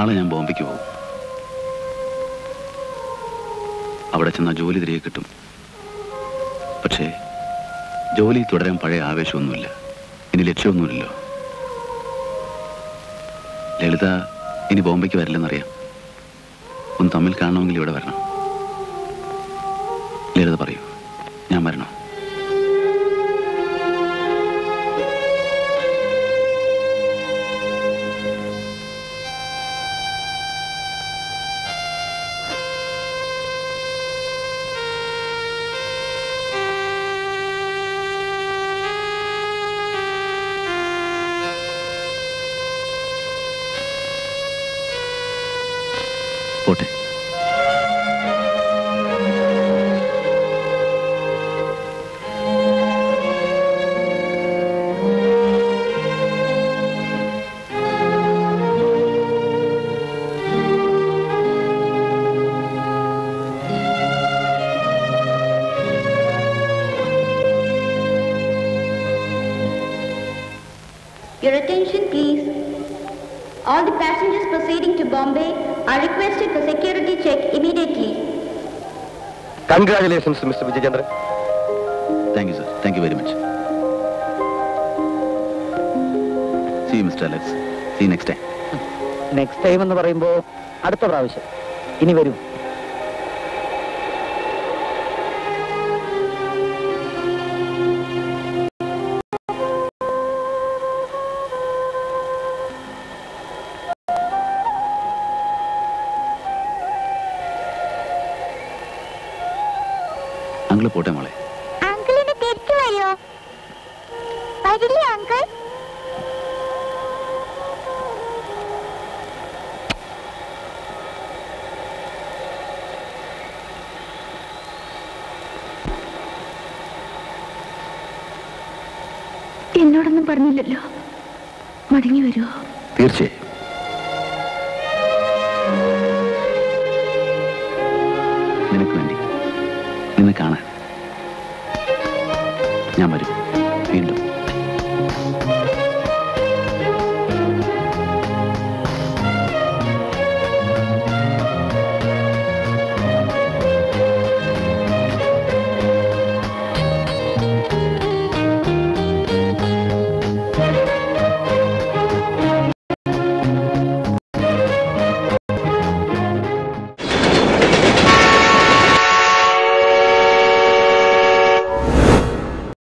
നാളെ ഞാൻ ബോംബെക്ക് പോകും. അവിടെ ചെന്നാൽ ജോലി തിരികെ കിട്ടും. പക്ഷേ ജോലി തുടരാൻ പഴയ ആവേശമൊന്നുമില്ല. ഇനി ലക്ഷ്യമൊന്നുമില്ലല്ലോ. ലളിത ഇനി ബോംബെക്ക് വരില്ലെന്നറിയാം. ഒന്ന് തമ്മിൽ കാണണമെങ്കിൽ ഇവിടെ വരണം. ലളിത പറയൂ, ഞാൻ വരണോ? പോട്ടെ.
Your attention, please. All the passengers proceeding to Bombay are requested for security check immediately.
Congratulations, Mr. Vijaychandran.
Thank you, sir. Thank you very much. See you, Mr. Alex. See you next time.
Next time എന്ന് പറയുമ്പോൾ അടുത്ത പ്രാവശ്യം ഇനി വരും.
Uncle പോട്ടെ മോളെ.
അങ്കിളിന് തിരിച്ചു വരോ? വരില്ലേ അങ്കിൾ? എന്നോടൊന്നും പറഞ്ഞില്ലല്ലോ. മടങ്ങി വരുമോ?
തീർച്ചയായും. നിനക്ക് വേണ്ടി, നിന്നെ കാണാൻ ഞാൻ വരും വീണ്ടും.